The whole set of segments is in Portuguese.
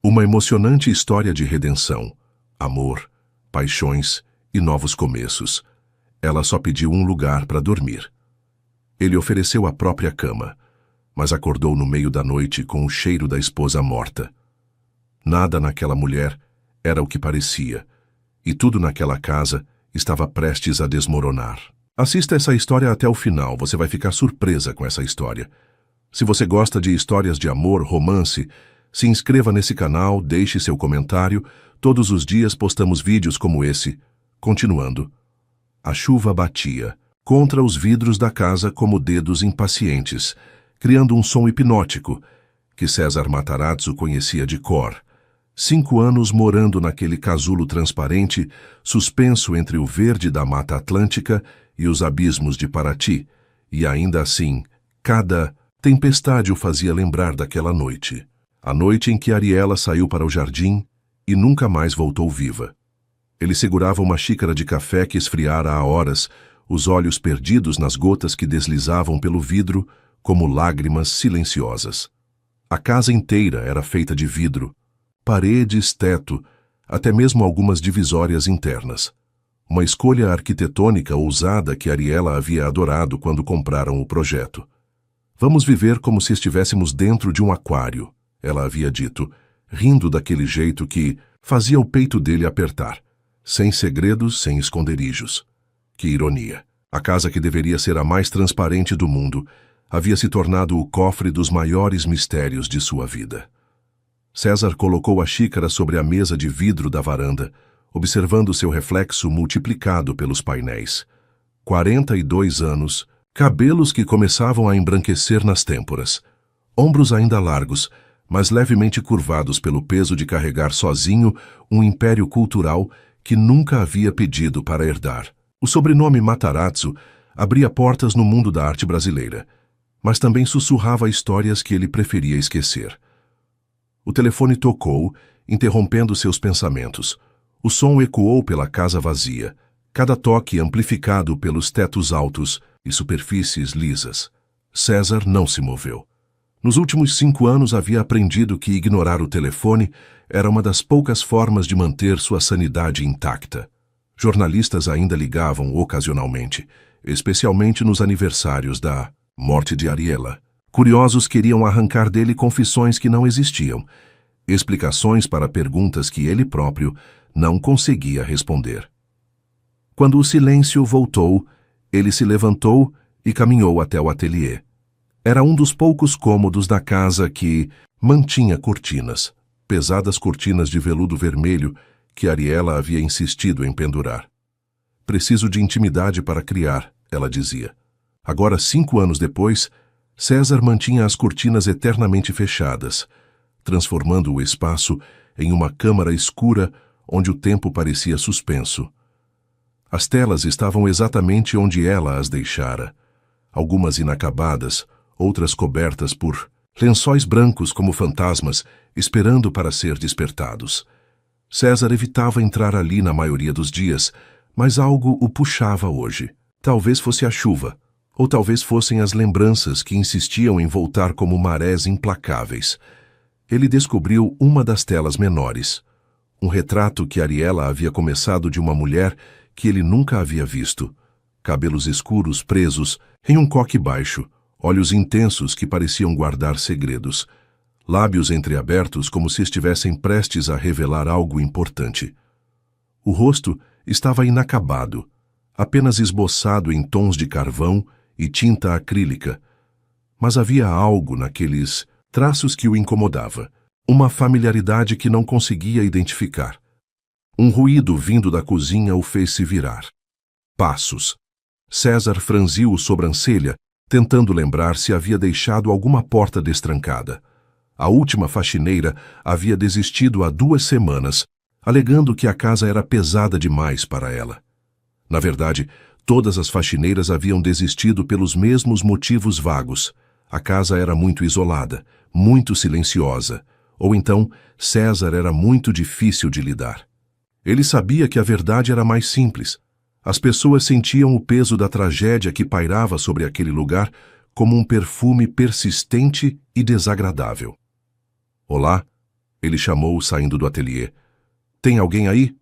Uma emocionante história de redenção, amor, paixões e novos começos. Ela só pediu um lugar para dormir. Ele ofereceu a própria cama, mas acordou no meio da noite com o cheiro da esposa morta. Nada naquela mulher era o que parecia, e tudo naquela casa estava prestes a desmoronar. Assista essa história até o final, você vai ficar surpresa com essa história. Se você gosta de histórias de amor, romance, se inscreva nesse canal, deixe seu comentário. Todos os dias postamos vídeos como esse. Continuando. A chuva batia contra os vidros da casa como dedos impacientes, criando um som hipnótico que César Matarazzo conhecia de cor. 5 anos morando naquele casulo transparente, suspenso entre o verde da Mata Atlântica e os abismos de Paraty, e ainda assim, cada tempestade o fazia lembrar daquela noite. A noite em que Ariela saiu para o jardim e nunca mais voltou viva. Ele segurava uma xícara de café que esfriara há horas, os olhos perdidos nas gotas que deslizavam pelo vidro como lágrimas silenciosas. A casa inteira era feita de vidro, paredes, teto, até mesmo algumas divisórias internas. Uma escolha arquitetônica ousada que Ariela havia adorado quando compraram o projeto. Vamos viver como se estivéssemos dentro de um aquário, ela havia dito, rindo daquele jeito que fazia o peito dele apertar. Sem segredos, sem esconderijos. Que ironia. A casa que deveria ser a mais transparente do mundo havia se tornado o cofre dos maiores mistérios de sua vida. César colocou a xícara sobre a mesa de vidro da varanda, observando seu reflexo multiplicado pelos painéis. 42 anos, cabelos que começavam a embranquecer nas têmporas, ombros ainda largos, mas levemente curvados pelo peso de carregar sozinho um império cultural que nunca havia pedido para herdar. O sobrenome Matarazzo abria portas no mundo da arte brasileira, mas também sussurrava histórias que ele preferia esquecer. O telefone tocou, interrompendo seus pensamentos. O som ecoou pela casa vazia, cada toque amplificado pelos tetos altos e superfícies lisas. César não se moveu. Nos últimos 5 anos havia aprendido que ignorar o telefone era uma das poucas formas de manter sua sanidade intacta. Jornalistas ainda ligavam ocasionalmente, especialmente nos aniversários da morte de Ariela. Curiosos queriam arrancar dele confissões que não existiam, explicações para perguntas que ele próprio não conseguia responder. Quando o silêncio voltou, ele se levantou e caminhou até o ateliê. Era um dos poucos cômodos da casa que mantinha cortinas, pesadas cortinas de veludo vermelho que Ariela havia insistido em pendurar. Preciso de intimidade para criar, ela dizia. Agora, 5 anos depois, César mantinha as cortinas eternamente fechadas, transformando o espaço em uma câmara escura onde o tempo parecia suspenso. As telas estavam exatamente onde ela as deixara, algumas inacabadas, outras cobertas por lençóis brancos como fantasmas, esperando para ser despertados. César evitava entrar ali na maioria dos dias, mas algo o puxava hoje. Talvez fosse a chuva, ou talvez fossem as lembranças que insistiam em voltar como marés implacáveis. Ele descobriu uma das telas menores, um retrato que Ariela havia começado de uma mulher que ele nunca havia visto. Cabelos escuros presos em um coque baixo, olhos intensos que pareciam guardar segredos, lábios entreabertos como se estivessem prestes a revelar algo importante. O rosto estava inacabado, apenas esboçado em tons de carvão e tinta acrílica, mas havia algo naqueles traços que o incomodava, uma familiaridade que não conseguia identificar. Um ruído vindo da cozinha o fez se virar. Passos. César franziu a sobrancelha, tentando lembrar se havia deixado alguma porta destrancada. A última faxineira havia desistido há 2 semanas, alegando que a casa era pesada demais para ela. Na verdade, todas as faxineiras haviam desistido pelos mesmos motivos vagos. A casa era muito isolada, muito silenciosa, ou então César era muito difícil de lidar. Ele sabia que a verdade era mais simples. As pessoas sentiam o peso da tragédia que pairava sobre aquele lugar como um perfume persistente e desagradável. Olá, Ele chamou, saindo do ateliê. Tem alguém aí?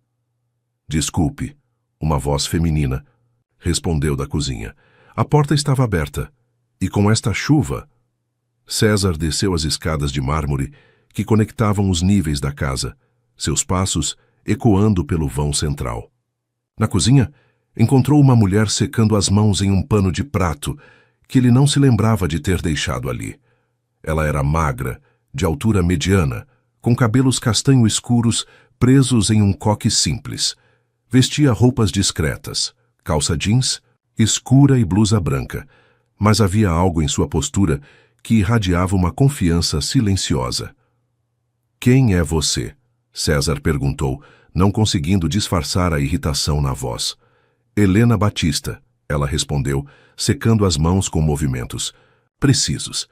Desculpe, uma voz feminina respondeu da cozinha. A porta estava aberta, e com esta chuva... César desceu as escadas de mármore que conectavam os níveis da casa, seus passos ecoando pelo vão central. Na cozinha, encontrou uma mulher secando as mãos em um pano de prato que ele não se lembrava de ter deixado ali. Ela era magra, de altura mediana, com cabelos castanho escuros presos em um coque simples. Vestia roupas discretas, calça jeans, escura e blusa branca, mas havia algo em sua postura que irradiava uma confiança silenciosa. Quem é você? César perguntou, não conseguindo disfarçar a irritação na voz. Helena Batista, ela respondeu, secando as mãos com movimentos precisos.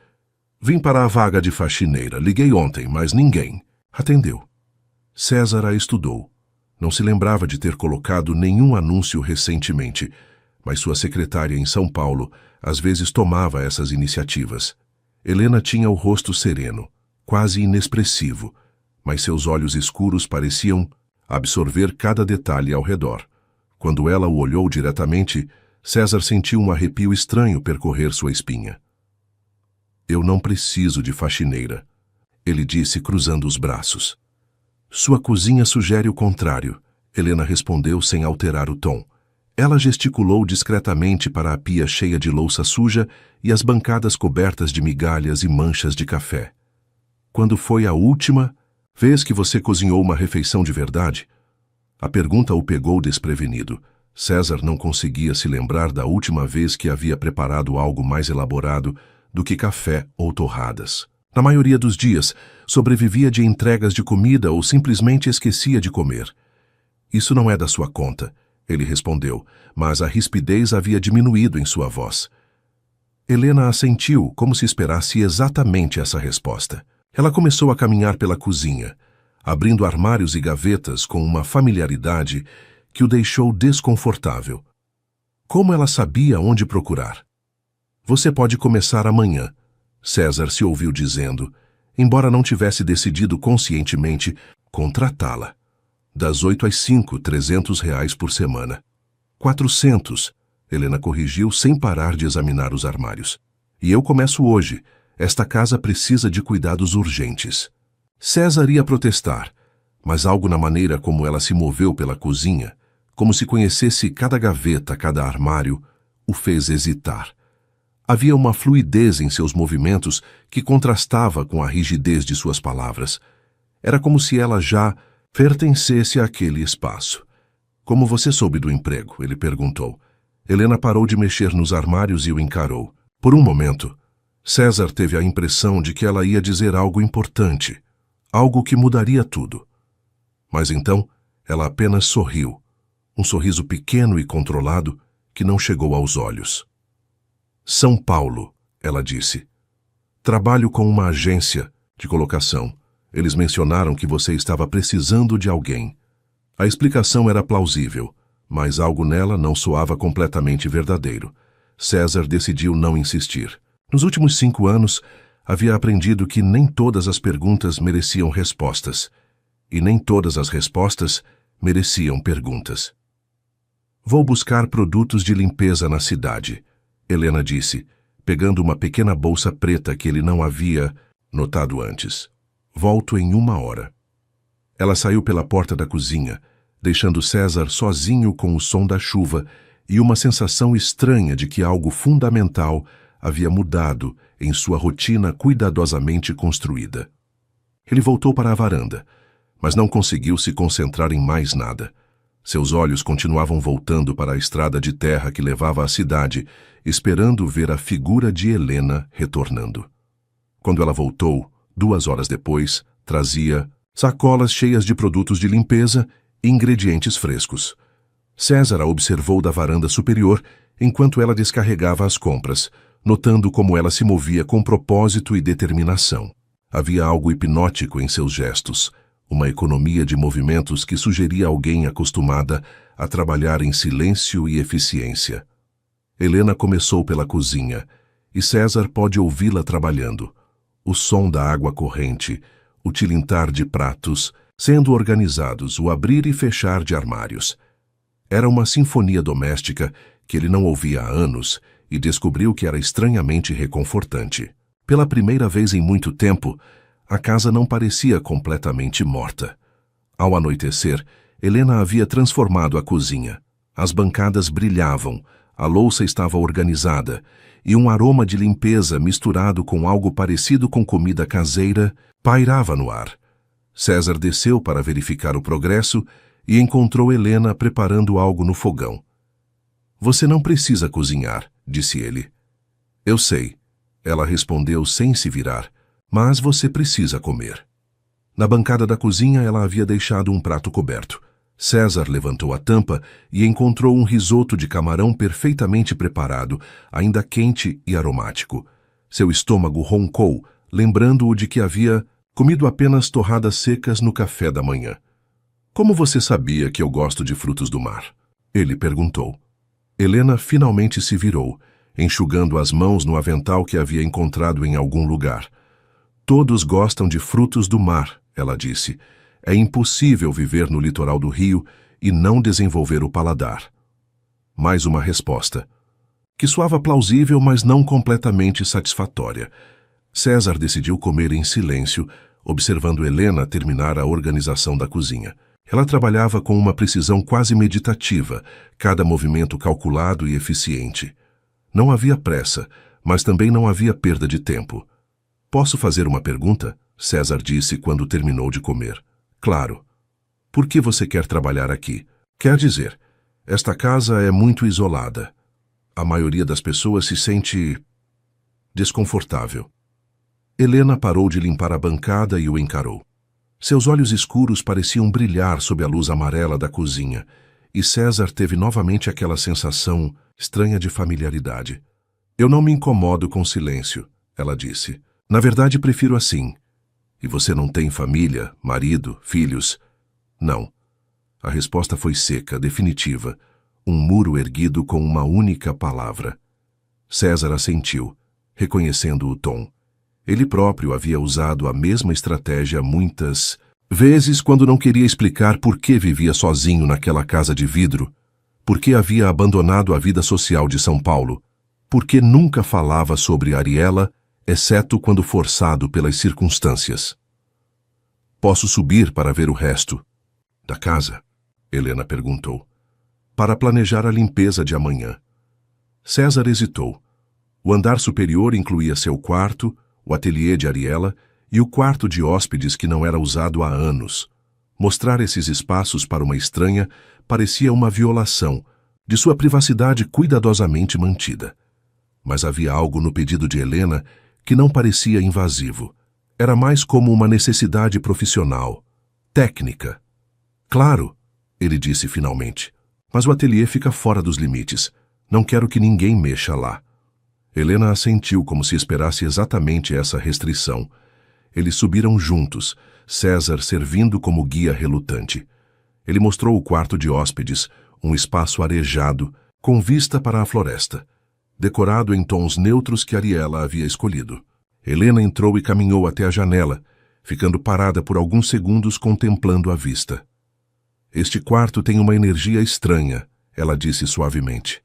Vim para a vaga de faxineira. Liguei ontem, mas ninguém atendeu. César a estudou. Não se lembrava de ter colocado nenhum anúncio recentemente, mas sua secretária em São Paulo às vezes tomava essas iniciativas. Helena tinha o rosto sereno, quase inexpressivo, mas seus olhos escuros pareciam absorver cada detalhe ao redor. Quando ela o olhou diretamente, César sentiu um arrepio estranho percorrer sua espinha. Eu não preciso de faxineira, ele disse cruzando os braços. Sua cozinha sugere o contrário, Helena respondeu sem alterar o tom. Ela gesticulou discretamente para a pia cheia de louça suja e as bancadas cobertas de migalhas e manchas de café. Quando foi a última vez que você cozinhou uma refeição de verdade? A pergunta o pegou desprevenido. César não conseguia se lembrar da última vez que havia preparado algo mais elaborado do que café ou torradas. Na maioria dos dias, sobrevivia de entregas de comida ou simplesmente esquecia de comer. Isso não é da sua conta, ele respondeu, mas a rispidez havia diminuído em sua voz. Helena assentiu, como se esperasse exatamente essa resposta. Ela começou a caminhar pela cozinha, abrindo armários e gavetas com uma familiaridade que o deixou desconfortável. Como ela sabia onde procurar? Você pode começar amanhã, César se ouviu dizendo, embora não tivesse decidido conscientemente contratá-la. Das 8 às 5, R$300 por semana. 400, Helena corrigiu sem parar de examinar os armários. E eu começo hoje. Esta casa precisa de cuidados urgentes. César ia protestar, mas algo na maneira como ela se moveu pela cozinha, como se conhecesse cada gaveta, cada armário, o fez hesitar. Havia uma fluidez em seus movimentos que contrastava com a rigidez de suas palavras. Era como se ela já pertencesse àquele espaço. Como você soube do emprego? Ele perguntou. Helena parou de mexer nos armários e o encarou. Por um momento, César teve a impressão de que ela ia dizer algo importante, algo que mudaria tudo. Mas então, ela apenas sorriu, um sorriso pequeno e controlado que não chegou aos olhos. São Paulo, ela disse. Trabalho com uma agência de colocação. Eles mencionaram que você estava precisando de alguém. A explicação era plausível, mas algo nela não soava completamente verdadeiro. César decidiu não insistir. Nos últimos 5 anos, havia aprendido que nem todas as perguntas mereciam respostas, e nem todas as respostas mereciam perguntas. Vou buscar produtos de limpeza na cidade, Helena disse, pegando uma pequena bolsa preta que ele não havia notado antes. Volto em 1 hora. Ela saiu pela porta da cozinha, deixando César sozinho com o som da chuva e uma sensação estranha de que algo fundamental havia mudado em sua rotina cuidadosamente construída. Ele voltou para a varanda, mas não conseguiu se concentrar em mais nada. Seus olhos continuavam voltando para a estrada de terra que levava à cidade, esperando ver a figura de Helena retornando. Quando ela voltou, 2 horas depois, trazia sacolas cheias de produtos de limpeza e ingredientes frescos. César a observou da varanda superior enquanto ela descarregava as compras, notando como ela se movia com propósito e determinação. Havia algo hipnótico em seus gestos, uma economia de movimentos que sugeria alguém acostumada a trabalhar em silêncio e eficiência. Helena começou pela cozinha, e César pôde ouvi-la trabalhando. O som da água corrente, o tilintar de pratos, sendo organizados o abrir e fechar de armários. Era uma sinfonia doméstica que ele não ouvia há anos e descobriu que era estranhamente reconfortante. Pela primeira vez em muito tempo, a casa não parecia completamente morta. Ao anoitecer, Helena havia transformado a cozinha. As bancadas brilhavam, a louça estava organizada e um aroma de limpeza misturado com algo parecido com comida caseira pairava no ar. César desceu para verificar o progresso e encontrou Helena preparando algo no fogão. "Você não precisa cozinhar", disse ele. "Eu sei", ela respondeu sem se virar, "mas você precisa comer." Na bancada da cozinha ela havia deixado um prato coberto. César levantou a tampa e encontrou um risoto de camarão perfeitamente preparado, ainda quente e aromático. Seu estômago roncou, lembrando-o de que havia comido apenas torradas secas no café da manhã. "Como você sabia que eu gosto de frutos do mar?" ele perguntou. Helena finalmente se virou, enxugando as mãos no avental que havia encontrado em algum lugar. "Todos gostam de frutos do mar", ela disse. "É impossível viver no litoral do Rio e não desenvolver o paladar." Mais uma resposta, que soava plausível, mas não completamente satisfatória. César decidiu comer em silêncio, observando Helena terminar a organização da cozinha. Ela trabalhava com uma precisão quase meditativa, cada movimento calculado e eficiente. Não havia pressa, mas também não havia perda de tempo. "Posso fazer uma pergunta?", César disse quando terminou de comer. "Claro. Por que você quer trabalhar aqui? Quer dizer, esta casa é muito isolada. A maioria das pessoas se sente desconfortável." Helena parou de limpar a bancada e o encarou. Seus olhos escuros pareciam brilhar sob a luz amarela da cozinha, e César teve novamente aquela sensação estranha de familiaridade. "Eu não me incomodo com silêncio", ela disse. "Na verdade, prefiro assim." "E você não tem família, marido, filhos?" "Não." A resposta foi seca, definitiva. Um muro erguido com uma única palavra. César assentiu, reconhecendo o tom. Ele próprio havia usado a mesma estratégia muitas vezes quando não queria explicar por que vivia sozinho naquela casa de vidro, por que havia abandonado a vida social de São Paulo, por que nunca falava sobre Ariela, exceto quando forçado pelas circunstâncias. "Posso subir para ver o resto da casa?", Helena perguntou. "Para planejar a limpeza de amanhã." César hesitou. O andar superior incluía seu quarto, o ateliê de Ariela e o quarto de hóspedes que não era usado há anos. Mostrar esses espaços para uma estranha parecia uma violação de sua privacidade cuidadosamente mantida. Mas havia algo no pedido de Helena que não parecia invasivo. Era mais como uma necessidade profissional, técnica. "Claro", ele disse finalmente, "mas o ateliê fica fora dos limites. Não quero que ninguém mexa lá." Helena assentiu como se esperasse exatamente essa restrição. Eles subiram juntos, César servindo como guia relutante. Ele mostrou o quarto de hóspedes, um espaço arejado, com vista para a floresta, decorado em tons neutros que Ariela havia escolhido. Helena entrou e caminhou até a janela, ficando parada por alguns segundos contemplando a vista. "Este quarto tem uma energia estranha", ela disse suavemente.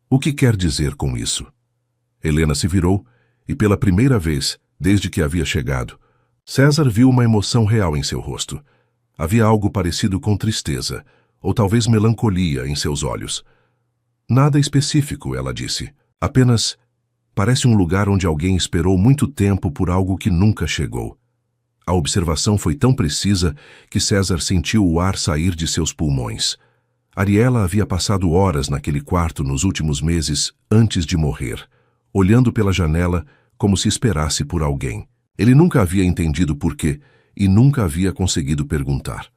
"O que quer dizer com isso?" Helena se virou e, pela primeira vez, desde que havia chegado, César viu uma emoção real em seu rosto. Havia algo parecido com tristeza, ou talvez melancolia em seus olhos. "Nada específico", ela disse. "Apenas parece um lugar onde alguém esperou muito tempo por algo que nunca chegou." A observação foi tão precisa que César sentiu o ar sair de seus pulmões. Ariela havia passado horas naquele quarto nos últimos meses antes de morrer, olhando pela janela como se esperasse por alguém. Ele nunca havia entendido por quê e nunca havia conseguido perguntar.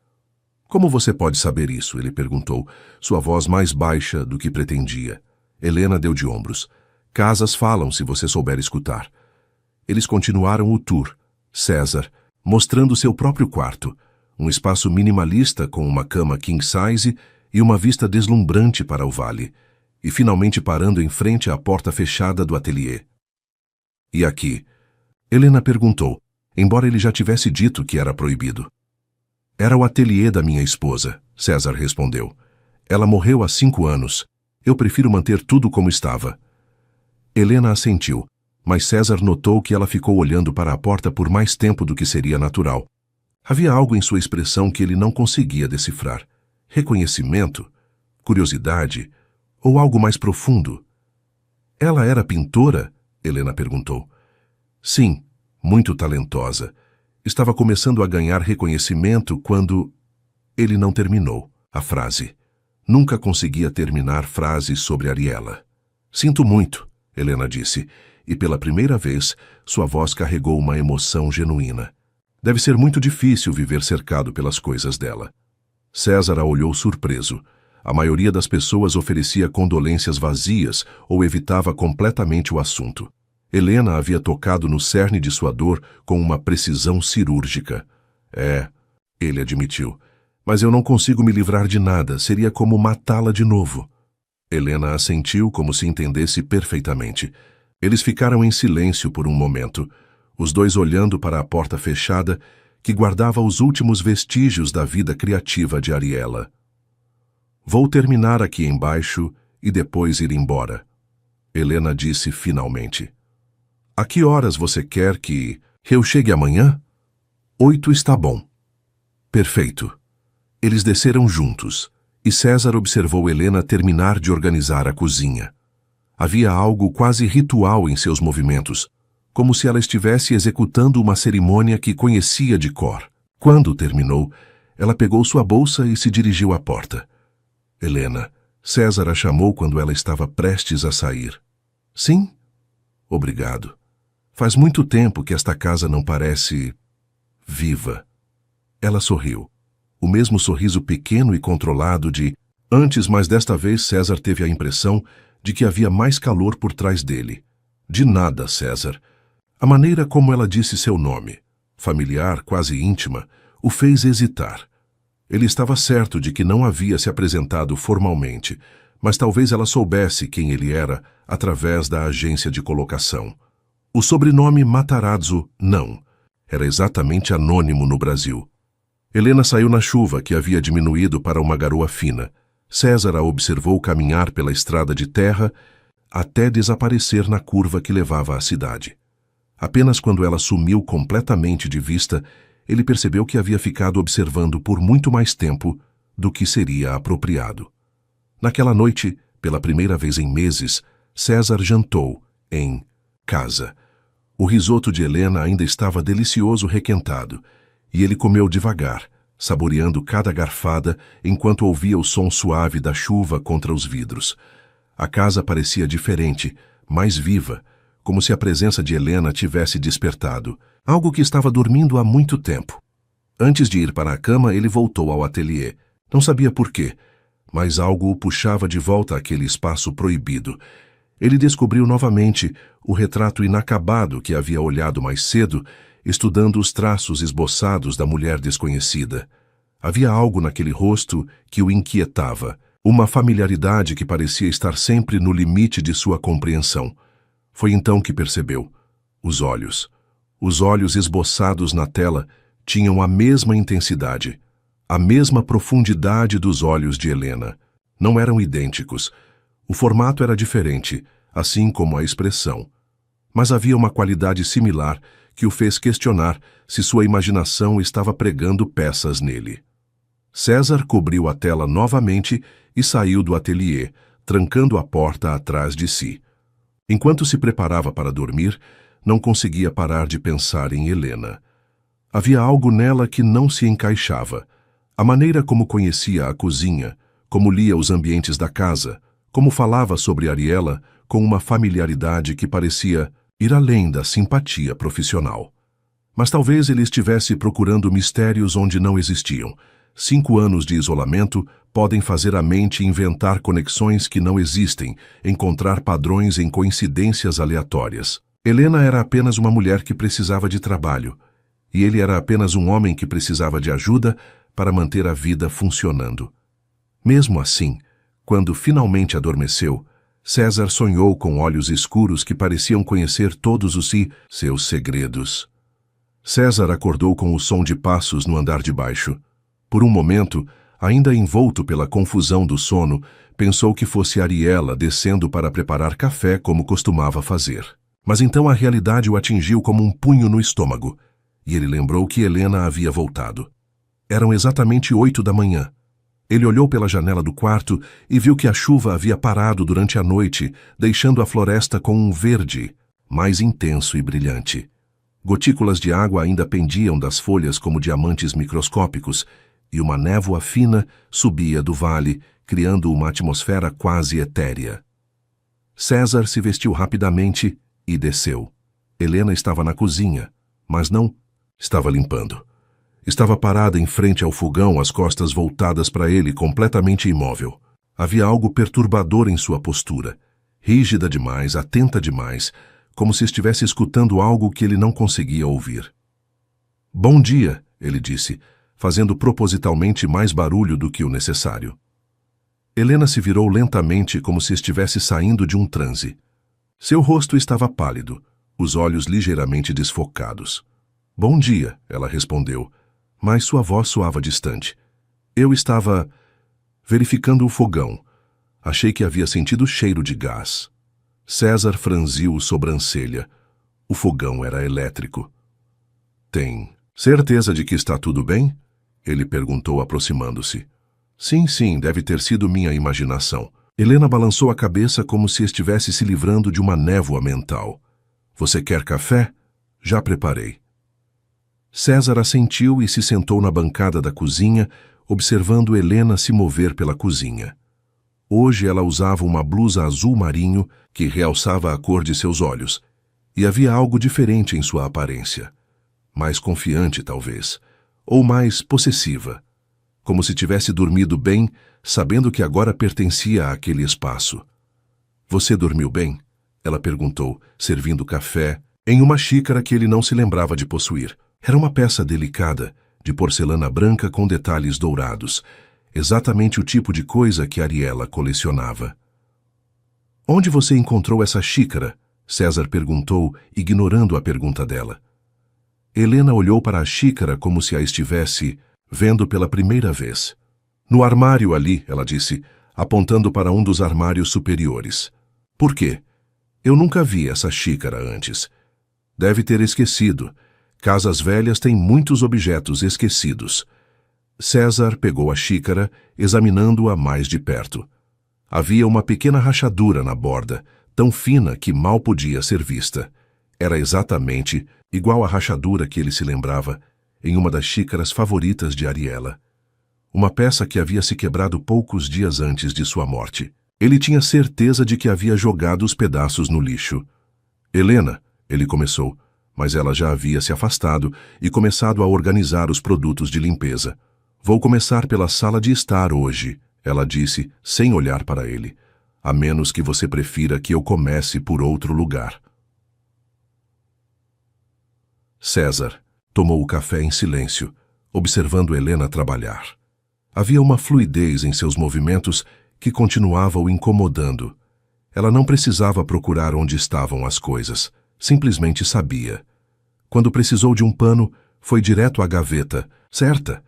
"Como você pode saber isso?", ele perguntou, sua voz mais baixa do que pretendia. Helena deu de ombros. "Casas falam se você souber escutar." Eles continuaram o tour, César mostrando seu próprio quarto, um espaço minimalista com uma cama king size e uma vista deslumbrante para o vale, e finalmente parando em frente à porta fechada do ateliê. "E aqui?", Helena perguntou. embora ele já tivesse dito que era proibido. Era o ateliê da minha esposa, César respondeu. Ela morreu há 5 anos. Eu prefiro manter tudo como estava. Helena assentiu, mas César notou que ela ficou olhando para a porta por mais tempo do que seria natural. Havia algo em sua expressão que ele não conseguia decifrar. Reconhecimento? Curiosidade? Ou algo mais profundo? Ela era pintora? Helena perguntou. Sim, muito talentosa. Estava começando a ganhar reconhecimento quando... Ele não terminou a frase. Nunca conseguia terminar frases sobre Ariela. Sinto muito, Helena disse, e pela primeira vez sua voz carregou uma emoção genuína. Deve ser muito difícil viver cercado pelas coisas dela. César a olhou surpreso. A maioria das pessoas oferecia condolências vazias ou evitava completamente o assunto. Helena havia tocado no cerne de sua dor com uma precisão cirúrgica. Ele admitiu. Mas eu não consigo me livrar de nada, seria como matá-la de novo. Helena assentiu como se entendesse perfeitamente. Eles ficaram em silêncio por um momento, os dois olhando para a porta fechada que guardava os últimos vestígios da vida criativa de Ariela. Vou terminar aqui embaixo e depois ir embora, Helena disse finalmente. A que horas você quer que eu chegue amanhã? 8 está bom. Perfeito. Eles desceram juntos, e César observou Helena terminar de organizar a cozinha. Havia algo quase ritual em seus movimentos, como se ela estivesse executando uma cerimônia que conhecia de cor. Quando terminou, ela pegou sua bolsa e se dirigiu à porta. Helena, César a chamou quando ela estava prestes a sair. Sim? Obrigado. Faz muito tempo que esta casa não parece... viva. Ela sorriu. O mesmo sorriso pequeno e controlado de... Antes, mas desta vez César teve a impressão de que havia mais calor por trás dele. De nada, César. A maneira como ela disse seu nome, familiar, quase íntima, o fez hesitar. Ele estava certo de que não havia se apresentado formalmente, mas talvez ela soubesse quem ele era através da agência de colocação. O sobrenome Matarazzo, não. Era exatamente anônimo no Brasil. Helena saiu na chuva, que havia diminuído para uma garoa fina. César a observou caminhar pela estrada de terra até desaparecer na curva que levava à cidade. Apenas quando ela sumiu completamente de vista, ele percebeu que havia ficado observando por muito mais tempo do que seria apropriado. Naquela noite, pela primeira vez em meses, César jantou em casa. O risoto de Helena ainda estava delicioso requentado, e ele comeu devagar, saboreando cada garfada enquanto ouvia o som suave da chuva contra os vidros. A casa parecia diferente, mais viva, como se a presença de Helena tivesse despertado, algo que estava dormindo há muito tempo. Antes de ir para a cama, ele voltou ao ateliê. Não sabia por quê, mas algo o puxava de volta àquele espaço proibido. Ele descobriu novamente o retrato inacabado que havia olhado mais cedo, estudando os traços esboçados da mulher desconhecida. Havia algo naquele rosto que o inquietava, uma familiaridade que parecia estar sempre no limite de sua compreensão. Foi então que percebeu. Os olhos esboçados na tela tinham a mesma intensidade, a mesma profundidade dos olhos de Helena. Não eram idênticos. O formato era diferente, assim como a expressão. Mas havia uma qualidade similar que o fez questionar se sua imaginação estava pregando peças nele. César cobriu a tela novamente e saiu do ateliê, trancando a porta atrás de si. Enquanto se preparava para dormir, não conseguia parar de pensar em Helena. Havia algo nela que não se encaixava. A maneira como conhecia a cozinha, como lia os ambientes da casa, como falava sobre Ariela com uma familiaridade que parecia ir além da simpatia profissional. Mas talvez ele estivesse procurando mistérios onde não existiam. 5 anos de isolamento podem fazer a mente inventar conexões que não existem, encontrar padrões em coincidências aleatórias. Helena era apenas uma mulher que precisava de trabalho, e ele era apenas um homem que precisava de ajuda para manter a vida funcionando. Mesmo assim, quando finalmente adormeceu, César sonhou com olhos escuros que pareciam conhecer todos seus segredos. César acordou com o som de passos no andar de baixo. Por um momento, ainda envolto pela confusão do sono, pensou que fosse Ariela descendo para preparar café como costumava fazer. Mas então a realidade o atingiu como um punho no estômago, e ele lembrou que Helena havia voltado. Eram exatamente 8 da manhã. Ele olhou pela janela do quarto e viu que a chuva havia parado durante a noite, deixando a floresta com um verde mais intenso e brilhante. Gotículas de água ainda pendiam das folhas como diamantes microscópicos, e uma névoa fina subia do vale, criando uma atmosfera quase etérea. César se vestiu rapidamente e desceu. Helena estava na cozinha, mas não estava limpando. Estava parada em frente ao fogão, as costas voltadas para ele, completamente imóvel. Havia algo perturbador em sua postura, rígida demais, atenta demais, como se estivesse escutando algo que ele não conseguia ouvir. "Bom dia", ele disse, fazendo propositalmente mais barulho do que o necessário. Helena se virou lentamente como se estivesse saindo de um transe. Seu rosto estava pálido, os olhos ligeiramente desfocados. "Bom dia", ela respondeu, mas sua voz soava distante. "Eu estava verificando o fogão. Achei que havia sentido cheiro de gás." César franziu sobrancelha. O fogão era elétrico. "Tem certeza de que está tudo bem?" Ele perguntou, aproximando-se. Sim, deve ter sido minha imaginação." Helena balançou a cabeça como se estivesse se livrando de uma névoa mental. "Você quer café? Já preparei." César assentiu e se sentou na bancada da cozinha, observando Helena se mover pela cozinha. Hoje ela usava uma blusa azul marinho que realçava a cor de seus olhos, e havia algo diferente em sua aparência. Mais confiante, talvez, ou mais possessiva, como se tivesse dormido bem, sabendo que agora pertencia àquele espaço. "Você dormiu bem?" ela perguntou, servindo café em uma xícara que ele não se lembrava de possuir. Era uma peça delicada, de porcelana branca com detalhes dourados, exatamente o tipo de coisa que Ariela colecionava. "Onde você encontrou essa xícara?" César perguntou, ignorando a pergunta dela. Helena olhou para a xícara como se a estivesse vendo pela primeira vez. "No armário ali", ela disse, apontando para um dos armários superiores. "Por quê?" "Eu nunca vi essa xícara antes." "Deve ter esquecido. Casas velhas têm muitos objetos esquecidos." César pegou a xícara, examinando-a mais de perto. Havia uma pequena rachadura na borda, tão fina que mal podia ser vista. Era exatamente igual à rachadura que ele se lembrava em uma das xícaras favoritas de Ariela. Uma peça que havia se quebrado poucos dias antes de sua morte. Ele tinha certeza de que havia jogado os pedaços no lixo. "Helena", ele começou, mas ela já havia se afastado e começado a organizar os produtos de limpeza. "Vou começar pela sala de estar hoje", ela disse, sem olhar para ele, "a menos que você prefira que eu comece por outro lugar." César tomou o café em silêncio, observando Helena trabalhar. Havia uma fluidez em seus movimentos que continuava o incomodando. Ela não precisava procurar onde estavam as coisas, simplesmente sabia. Quando precisou de um pano, foi direto à gaveta, certa.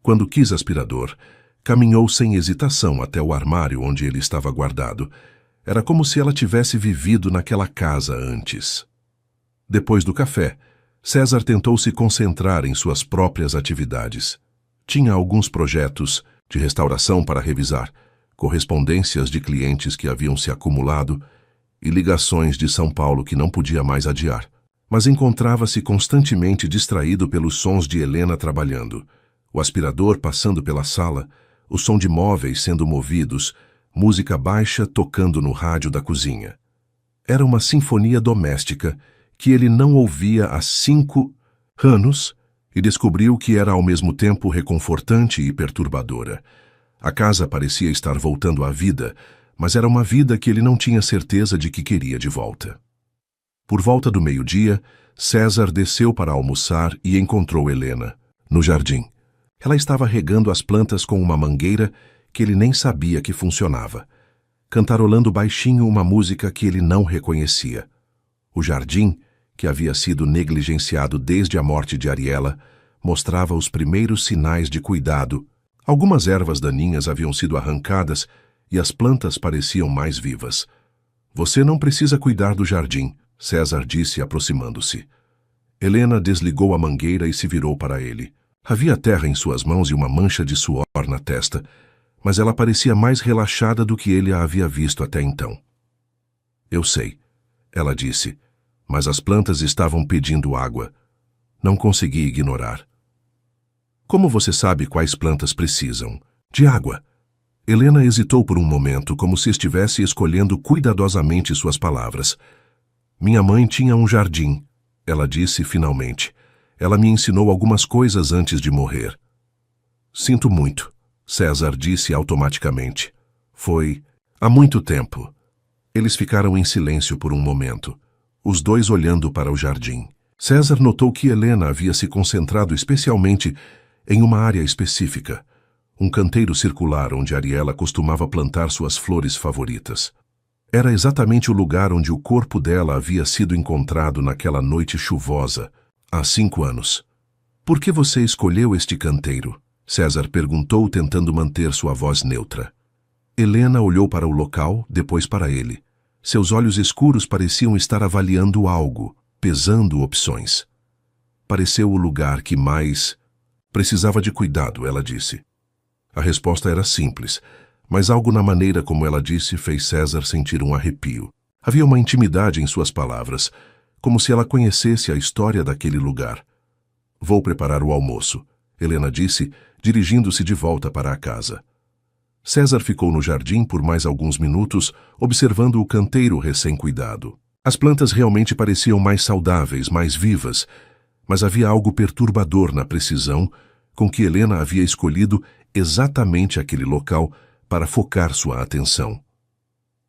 Quando quis aspirador, caminhou sem hesitação até o armário onde ele estava guardado. Era como se ela tivesse vivido naquela casa antes. Depois do café, César tentou se concentrar em suas próprias atividades. Tinha alguns projetos de restauração para revisar, correspondências de clientes que haviam se acumulado e ligações de São Paulo que não podia mais adiar. Mas encontrava-se constantemente distraído pelos sons de Helena trabalhando, o aspirador passando pela sala, o som de móveis sendo movidos, música baixa tocando no rádio da cozinha. Era uma sinfonia doméstica que ele não ouvia há 5 anos e descobriu que era ao mesmo tempo reconfortante e perturbadora. A casa parecia estar voltando à vida, mas era uma vida que ele não tinha certeza de que queria de volta. Por volta do meio-dia, César desceu para almoçar e encontrou Helena, no jardim. Ela estava regando as plantas com uma mangueira que ele nem sabia que funcionava, cantarolando baixinho uma música que ele não reconhecia. O jardim, que havia sido negligenciado desde a morte de Ariela, mostrava os primeiros sinais de cuidado. Algumas ervas daninhas haviam sido arrancadas e as plantas pareciam mais vivas. Você não precisa cuidar do jardim, César disse, aproximando-se. Helena desligou a mangueira e se virou para ele. Havia terra em suas mãos e uma mancha de suor na testa, mas ela parecia mais relaxada do que ele a havia visto até então. Eu sei, ela disse, mas as plantas estavam pedindo água. Não consegui ignorar. Como você sabe quais plantas precisam? De água. Helena hesitou por um momento, como se estivesse escolhendo cuidadosamente suas palavras. Minha mãe tinha um jardim, ela disse finalmente. Ela me ensinou algumas coisas antes de morrer. Sinto muito, César disse automaticamente. Foi há muito tempo. Eles ficaram em silêncio por um momento, os dois olhando para o jardim. César notou que Helena havia se concentrado especialmente em uma área específica, um canteiro circular onde Ariela costumava plantar suas flores favoritas. Era exatamente o lugar onde o corpo dela havia sido encontrado naquela noite chuvosa, há 5 anos. Por que você escolheu este canteiro? César perguntou, tentando manter sua voz neutra. Helena olhou para o local, depois para ele. Seus olhos escuros pareciam estar avaliando algo, pesando opções. Pareceu o lugar que mais precisava de cuidado, ela disse. A resposta era simples, mas algo na maneira como ela disse fez César sentir um arrepio. Havia uma intimidade em suas palavras, como se ela conhecesse a história daquele lugar. Vou preparar o almoço, Helena disse, dirigindo-se de volta para a casa. César ficou no jardim por mais alguns minutos, observando o canteiro recém-cuidado. As plantas realmente pareciam mais saudáveis, mais vivas, mas havia algo perturbador na precisão com que Helena havia escolhido exatamente aquele local para focar sua atenção.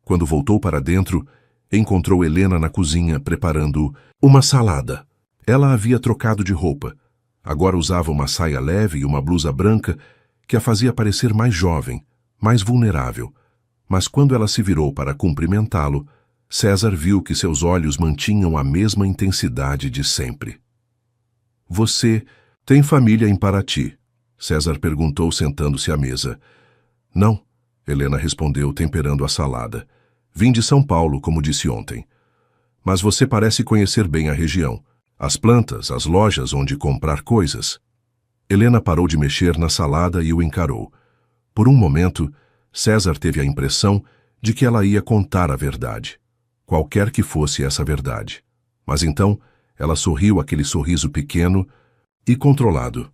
Quando voltou para dentro, encontrou Helena na cozinha preparando uma salada. Ela havia trocado de roupa. Agora usava uma saia leve e uma blusa branca que a fazia parecer mais jovem, mais vulnerável. Mas quando ela se virou para cumprimentá-lo, César viu que seus olhos mantinham a mesma intensidade de sempre. Você tem família em Paraty? César perguntou, sentando-se à mesa. Não, Helena respondeu, temperando a salada. Vim de São Paulo, como disse ontem. Mas você parece conhecer bem a região. As plantas, as lojas onde comprar coisas. Helena parou de mexer na salada e o encarou. Por um momento, César teve a impressão de que ela ia contar a verdade, qualquer que fosse essa verdade. Mas então, ela sorriu aquele sorriso pequeno e controlado.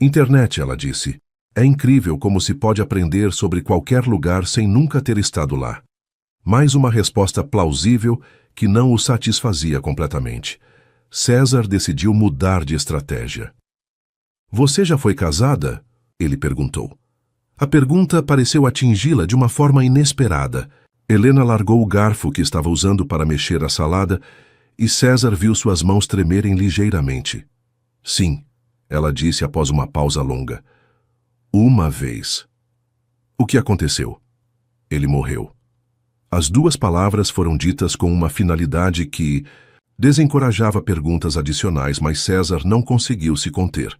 Internet, ela disse. É incrível como se pode aprender sobre qualquer lugar sem nunca ter estado lá. Mais uma resposta plausível que não o satisfazia completamente. César decidiu mudar de estratégia. Você já foi casada? Ele perguntou. A pergunta pareceu atingi-la de uma forma inesperada. Helena largou o garfo que estava usando para mexer a salada e César viu suas mãos tremerem ligeiramente. Sim, ela disse após uma pausa longa. Uma vez. O que aconteceu? Ele morreu. As duas palavras foram ditas com uma finalidade que desencorajava perguntas adicionais, mas César não conseguiu se conter.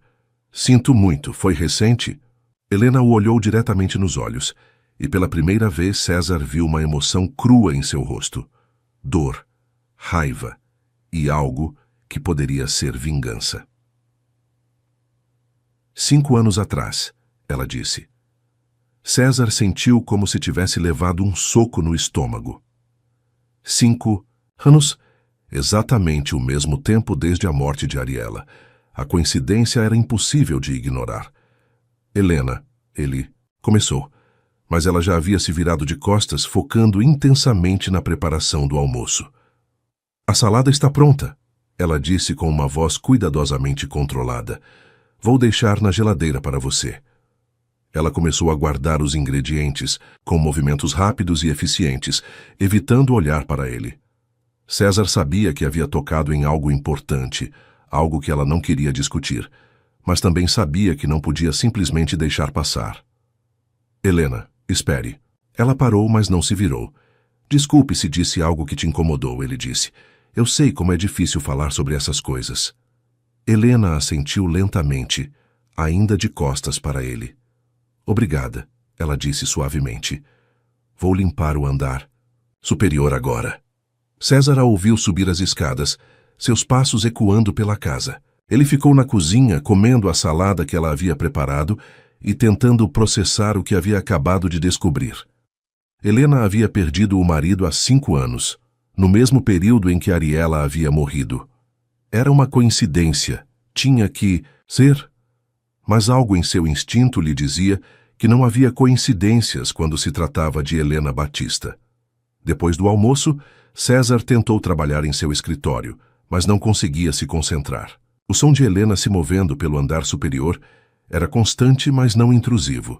Sinto muito, foi recente? Helena o olhou diretamente nos olhos, e pela primeira vez César viu uma emoção crua em seu rosto. Dor, raiva e algo que poderia ser vingança. 5 anos atrás, ela disse. César sentiu como se tivesse levado um soco no estômago. 5 anos, exatamente o mesmo tempo desde a morte de Ariela. A coincidência era impossível de ignorar. Helena, ele começou, mas ela já havia se virado de costas, focando intensamente na preparação do almoço. A salada está pronta, ela disse com uma voz cuidadosamente controlada. Vou deixar na geladeira para você. Ela começou a guardar os ingredientes, com movimentos rápidos e eficientes, evitando olhar para ele. César sabia que havia tocado em algo importante, algo que ela não queria discutir, mas também sabia que não podia simplesmente deixar passar. Helena, espere. Ela parou, mas não se virou. Desculpe se disse algo que te incomodou, ele disse. Eu sei como é difícil falar sobre essas coisas. Helena assentiu lentamente, ainda de costas para ele. Obrigada, ela disse suavemente. Vou limpar o andar superior agora. César a ouviu subir as escadas, seus passos ecoando pela casa. Ele ficou na cozinha, comendo a salada que ela havia preparado e tentando processar o que havia acabado de descobrir. Helena havia perdido o marido há 5 anos, no mesmo período em que Ariela havia morrido. Era uma coincidência, tinha que ser, mas algo em seu instinto lhe dizia que não havia coincidências quando se tratava de Helena Batista. Depois do almoço, César tentou trabalhar em seu escritório, mas não conseguia se concentrar. O som de Helena se movendo pelo andar superior era constante, mas não intrusivo.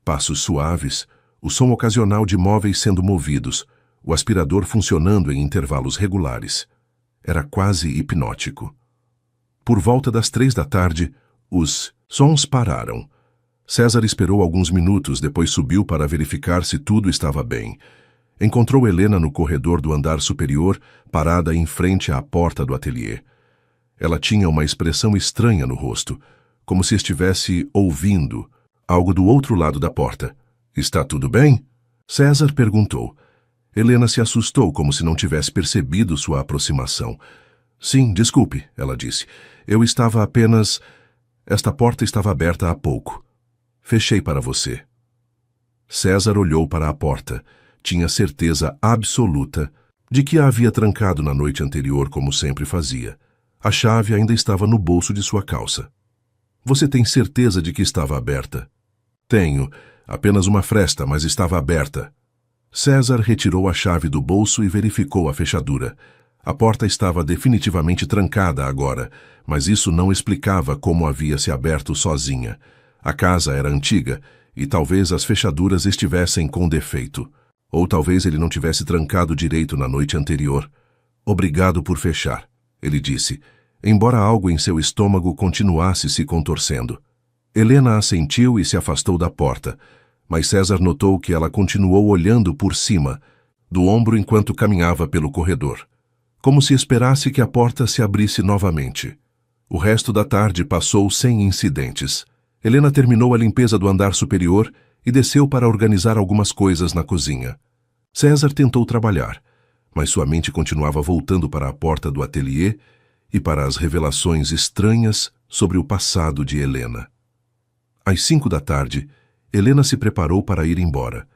Passos suaves, o som ocasional de móveis sendo movidos, o aspirador funcionando em intervalos regulares. Era quase hipnótico. Por volta das 3 da tarde, os sons pararam. César esperou alguns minutos, depois subiu para verificar se tudo estava bem. Encontrou Helena no corredor do andar superior, parada em frente à porta do ateliê. Ela tinha uma expressão estranha no rosto, como se estivesse ouvindo algo do outro lado da porta. Está tudo bem? César perguntou. Helena se assustou, como se não tivesse percebido sua aproximação. Sim, desculpe, ela disse. Eu estava apenas... Esta porta estava aberta há pouco. Fechei para você. César olhou para a porta. Tinha certeza absoluta de que a havia trancado na noite anterior, como sempre fazia. A chave ainda estava no bolso de sua calça. Você tem certeza de que estava aberta? Tenho. Apenas uma fresta, mas estava aberta. César retirou a chave do bolso e verificou a fechadura. A porta estava definitivamente trancada agora, mas isso não explicava como havia se aberto sozinha. A casa era antiga e talvez as fechaduras estivessem com defeito. Ou talvez ele não tivesse trancado direito na noite anterior. Obrigado por fechar, ele disse, embora algo em seu estômago continuasse se contorcendo. Helena assentiu e se afastou da porta, mas César notou que ela continuou olhando por cima, do ombro enquanto caminhava pelo corredor, como se esperasse que a porta se abrisse novamente. O resto da tarde passou sem incidentes. Helena terminou a limpeza do andar superior e desceu para organizar algumas coisas na cozinha. César tentou trabalhar, mas sua mente continuava voltando para a porta do ateliê e para as revelações estranhas sobre o passado de Helena. Às 5 da tarde, Helena se preparou para ir embora.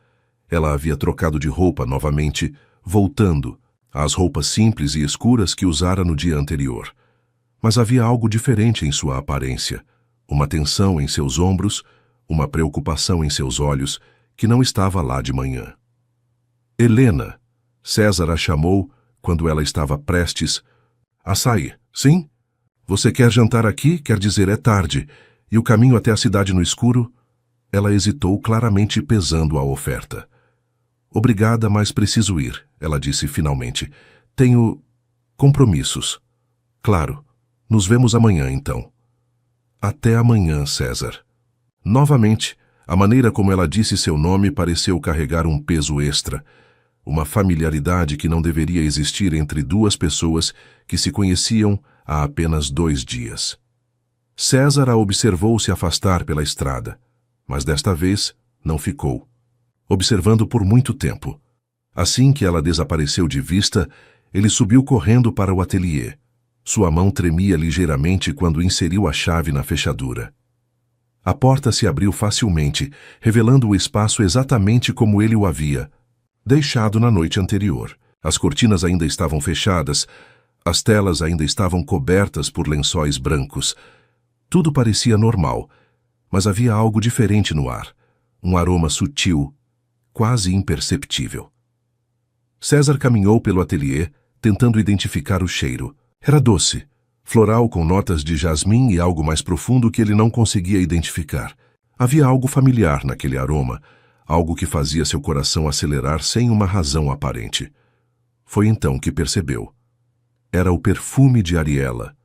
Ela havia trocado de roupa novamente, voltando às roupas simples e escuras que usara no dia anterior. Mas havia algo diferente em sua aparência, uma tensão em seus ombros, uma preocupação em seus olhos, que não estava lá de manhã. Helena, César a chamou quando ela estava prestes a sair. Sim? Você quer jantar aqui? Quer dizer, é tarde. E o caminho até a cidade no escuro? Ela hesitou, claramente pesando a oferta. Obrigada, mas preciso ir, ela disse finalmente. Tenho compromissos. Claro. Nos vemos amanhã, então. Até amanhã, César. Novamente, a maneira como ela disse seu nome pareceu carregar um peso extra, uma familiaridade que não deveria existir entre duas pessoas que se conheciam há apenas 2 dias. César a observou se afastar pela estrada, mas desta vez não ficou, observando por muito tempo. Assim que ela desapareceu de vista, ele subiu correndo para o ateliê. Sua mão tremia ligeiramente quando inseriu a chave na fechadura. A porta se abriu facilmente, revelando o espaço exatamente como ele o havia deixado na noite anterior. As cortinas ainda estavam fechadas, as telas ainda estavam cobertas por lençóis brancos. Tudo parecia normal, mas havia algo diferente no ar, um aroma sutil, quase imperceptível. César caminhou pelo ateliê, tentando identificar o cheiro. Era doce, floral com notas de jasmim e algo mais profundo que ele não conseguia identificar. Havia algo familiar naquele aroma, algo que fazia seu coração acelerar sem uma razão aparente. Foi então que percebeu. Era o perfume de Ariela.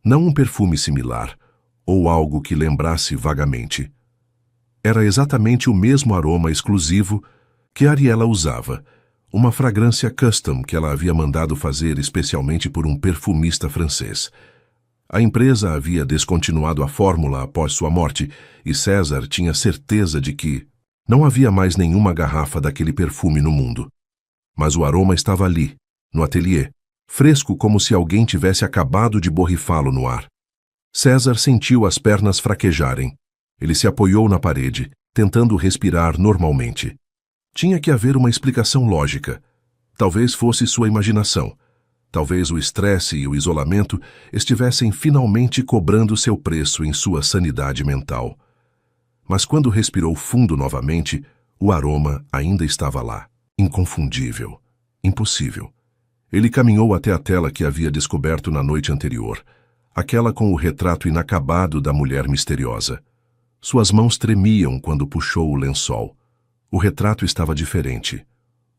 Não um perfume similar, ou algo que lembrasse vagamente. Era exatamente o mesmo aroma exclusivo que Ariela usava, uma fragrância custom que ela havia mandado fazer especialmente por um perfumista francês. A empresa havia descontinuado a fórmula após sua morte e César tinha certeza de que não havia mais nenhuma garrafa daquele perfume no mundo. Mas o aroma estava ali, no ateliê, fresco como se alguém tivesse acabado de borrifá-lo no ar. César sentiu as pernas fraquejarem. Ele se apoiou na parede, tentando respirar normalmente. Tinha que haver uma explicação lógica. Talvez fosse sua imaginação. Talvez o estresse e o isolamento estivessem finalmente cobrando seu preço em sua sanidade mental. Mas quando respirou fundo novamente, o aroma ainda estava lá, inconfundível, impossível. Ele caminhou até a tela que havia descoberto na noite anterior, aquela com o retrato inacabado da mulher misteriosa. Suas mãos tremiam quando puxou o lençol. O retrato estava diferente.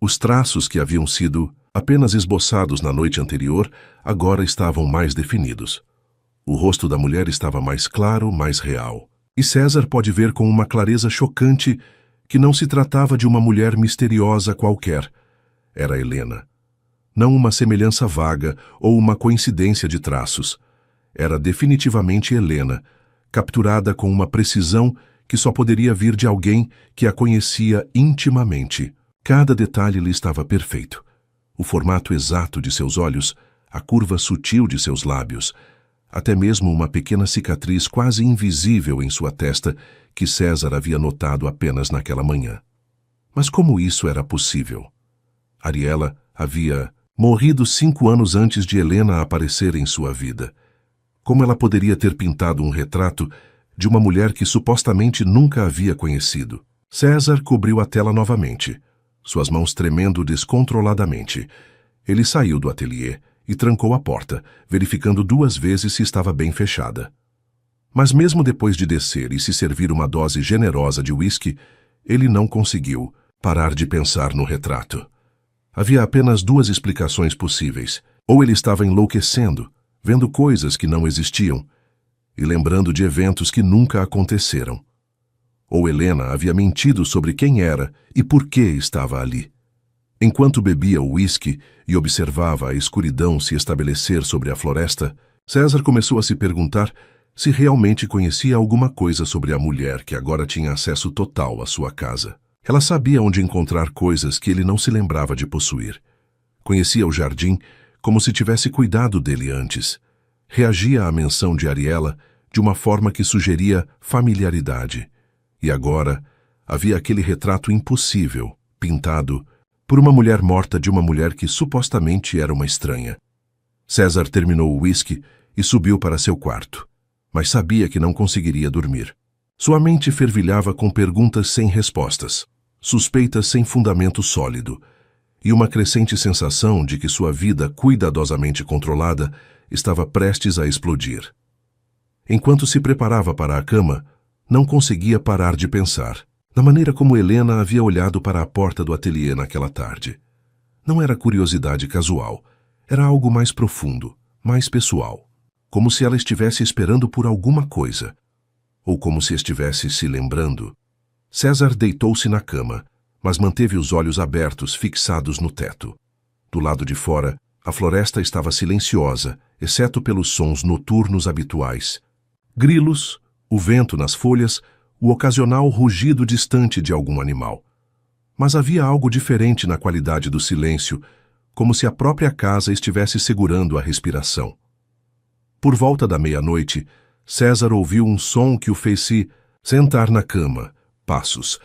Os traços que haviam sido apenas esboçados na noite anterior agora estavam mais definidos. O rosto da mulher estava mais claro, mais real. E César pode ver com uma clareza chocante que não se tratava de uma mulher misteriosa qualquer. Era Helena. Não uma semelhança vaga ou uma coincidência de traços. Era definitivamente Helena, capturada com uma precisão que só poderia vir de alguém que a conhecia intimamente. Cada detalhe lhe estava perfeito. O formato exato de seus olhos, a curva sutil de seus lábios, até mesmo uma pequena cicatriz quase invisível em sua testa que César havia notado apenas naquela manhã. Mas como isso era possível? Ariela havia morrido 5 anos antes de Helena aparecer em sua vida. Como ela poderia ter pintado um retrato de uma mulher que supostamente nunca havia conhecido? César cobriu a tela novamente, suas mãos tremendo descontroladamente. Ele saiu do ateliê e trancou a porta, verificando 2 vezes se estava bem fechada. Mas mesmo depois de descer e se servir uma dose generosa de uísque, ele não conseguiu parar de pensar no retrato. Havia apenas 2 explicações possíveis. Ou ele estava enlouquecendo, vendo coisas que não existiam e lembrando de eventos que nunca aconteceram. Ou Helena havia mentido sobre quem era e por que estava ali. Enquanto bebia o uísque e observava a escuridão se estabelecer sobre a floresta, César começou a se perguntar se realmente conhecia alguma coisa sobre a mulher que agora tinha acesso total à sua casa. Ela sabia onde encontrar coisas que ele não se lembrava de possuir. Conhecia o jardim como se tivesse cuidado dele antes. Reagia à menção de Ariela de uma forma que sugeria familiaridade. E agora havia aquele retrato impossível, pintado por uma mulher morta de uma mulher que supostamente era uma estranha. César terminou o uísque e subiu para seu quarto, mas sabia que não conseguiria dormir. Sua mente fervilhava com perguntas sem respostas, suspeitas sem fundamento sólido, e uma crescente sensação de que sua vida cuidadosamente controlada estava prestes a explodir. Enquanto se preparava para a cama, não conseguia parar de pensar na maneira como Helena havia olhado para a porta do ateliê naquela tarde. Não era curiosidade casual, era algo mais profundo, mais pessoal, como se ela estivesse esperando por alguma coisa, ou como se estivesse se lembrando. César deitou-se na cama, mas manteve os olhos abertos, fixados no teto. Do lado de fora, a floresta estava silenciosa, exceto pelos sons noturnos habituais. Grilos, o vento nas folhas, o ocasional rugido distante de algum animal. Mas havia algo diferente na qualidade do silêncio, como se a própria casa estivesse segurando a respiração. Por volta da meia-noite, César ouviu um som que o fez se sentar na cama. Passos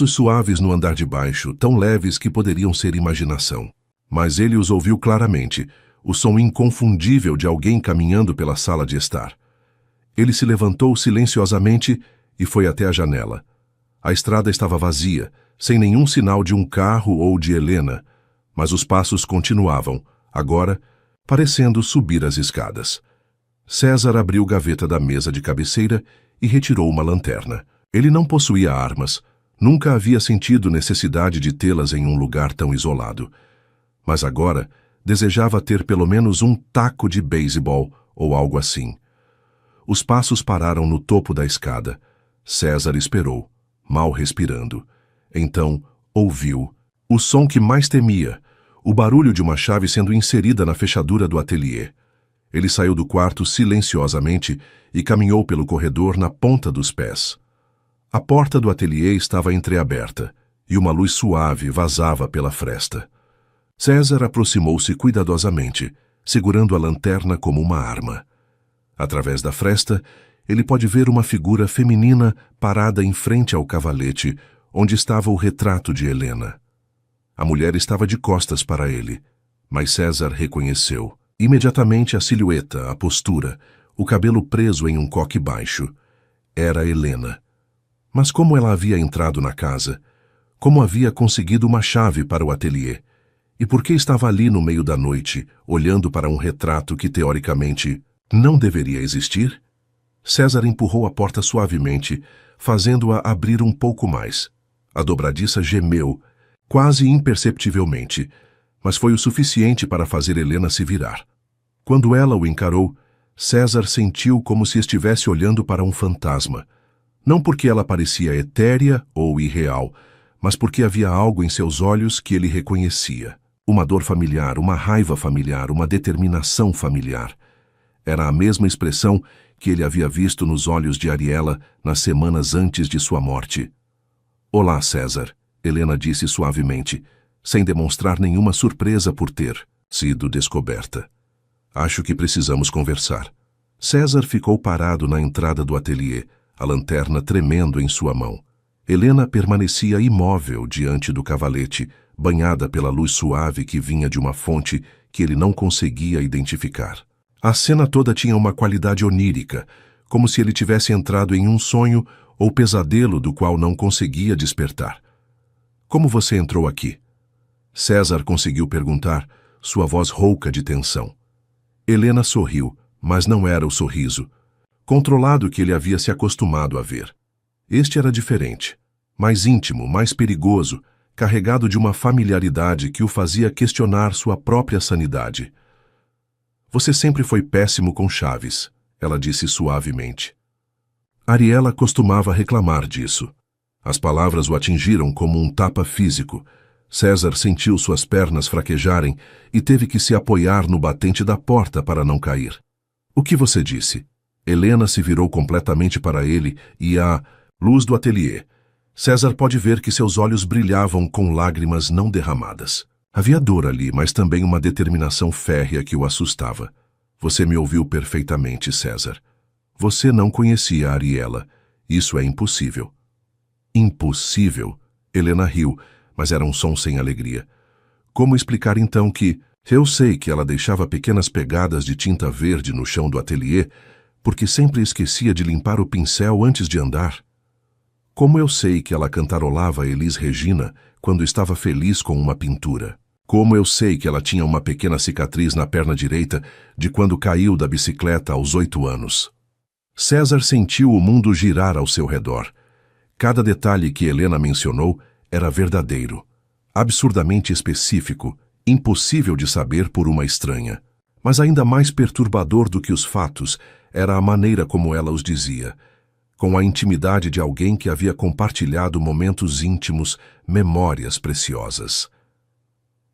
suaves no andar de baixo, tão leves que poderiam ser imaginação. Mas ele os ouviu claramente, o som inconfundível de alguém caminhando pela sala de estar. Ele se levantou silenciosamente e foi até a janela. A estrada estava vazia, sem nenhum sinal de um carro ou de Helena, mas os passos continuavam, agora, parecendo subir as escadas. César abriu a gaveta da mesa de cabeceira e retirou uma lanterna. Ele não possuía armas, nunca havia sentido necessidade de tê-las em um lugar tão isolado. Mas agora desejava ter pelo menos um taco de beisebol ou algo assim. Os passos pararam no topo da escada. César esperou, mal respirando. Então ouviu O som que mais temia, o barulho de uma chave sendo inserida na fechadura do ateliê. Ele saiu do quarto silenciosamente e caminhou pelo corredor na ponta dos pés. A porta do ateliê estava entreaberta e uma luz suave vazava pela fresta. César aproximou-se cuidadosamente, segurando a lanterna como uma arma. Através da fresta, ele pode ver uma figura feminina parada em frente ao cavalete, onde estava o retrato de Helena. A mulher estava de costas para ele, mas César reconheceu imediatamente a silhueta, a postura, o cabelo preso em um coque baixo. Era Helena. Mas como ela havia entrado na casa? Como havia conseguido uma chave para o ateliê? E por que estava ali no meio da noite, olhando para um retrato que, teoricamente, não deveria existir? César empurrou a porta suavemente, fazendo-a abrir um pouco mais. A dobradiça gemeu, quase imperceptivelmente, mas foi o suficiente para fazer Helena se virar. Quando ela o encarou, César sentiu como se estivesse olhando para um fantasma. Não porque ela parecia etérea ou irreal, mas porque havia algo em seus olhos que ele reconhecia. Uma dor familiar, uma raiva familiar, uma determinação familiar. Era a mesma expressão que ele havia visto nos olhos de Ariela nas semanas antes de sua morte. "Olá, César", Helena disse suavemente, sem demonstrar nenhuma surpresa por ter sido descoberta. "Acho que precisamos conversar." César ficou parado na entrada do ateliê, a lanterna tremendo em sua mão. Helena permanecia imóvel diante do cavalete, banhada pela luz suave que vinha de uma fonte que ele não conseguia identificar. A cena toda tinha uma qualidade onírica, como se ele tivesse entrado em um sonho ou pesadelo do qual não conseguia despertar. "Como você entrou aqui?" César conseguiu perguntar, sua voz rouca de tensão. Helena sorriu, mas não era o sorriso, controlado que ele havia se acostumado a ver. Este era diferente, mais íntimo, mais perigoso, carregado de uma familiaridade que o fazia questionar sua própria sanidade. "Você sempre foi péssimo com chaves", ela disse suavemente. Ariela costumava reclamar disso. As palavras o atingiram como um tapa físico. César sentiu suas pernas fraquejarem e teve que se apoiar no batente da porta para não cair. "O que você disse?" Helena se virou completamente para ele e a luz do ateliê. César pode ver que seus olhos brilhavam com lágrimas não derramadas. Havia dor ali, mas também uma determinação férrea que o assustava. "Você me ouviu perfeitamente, César. Você não conhecia a Ariela. Isso é impossível." "Impossível?" Helena riu, mas era um som sem alegria. "Como explicar então que... Eu sei que ela deixava pequenas pegadas de tinta verde no chão do ateliê, porque sempre esquecia de limpar o pincel antes de andar. Como eu sei que ela cantarolava Elis Regina quando estava feliz com uma pintura? Como eu sei que ela tinha uma pequena cicatriz na perna direita de quando caiu da bicicleta aos 8 anos? César sentiu o mundo girar ao seu redor. Cada detalhe que Helena mencionou era verdadeiro, absurdamente específico, impossível de saber por uma estranha. Mas ainda mais perturbador do que os fatos era a maneira como ela os dizia, com a intimidade de alguém que havia compartilhado momentos íntimos, memórias preciosas.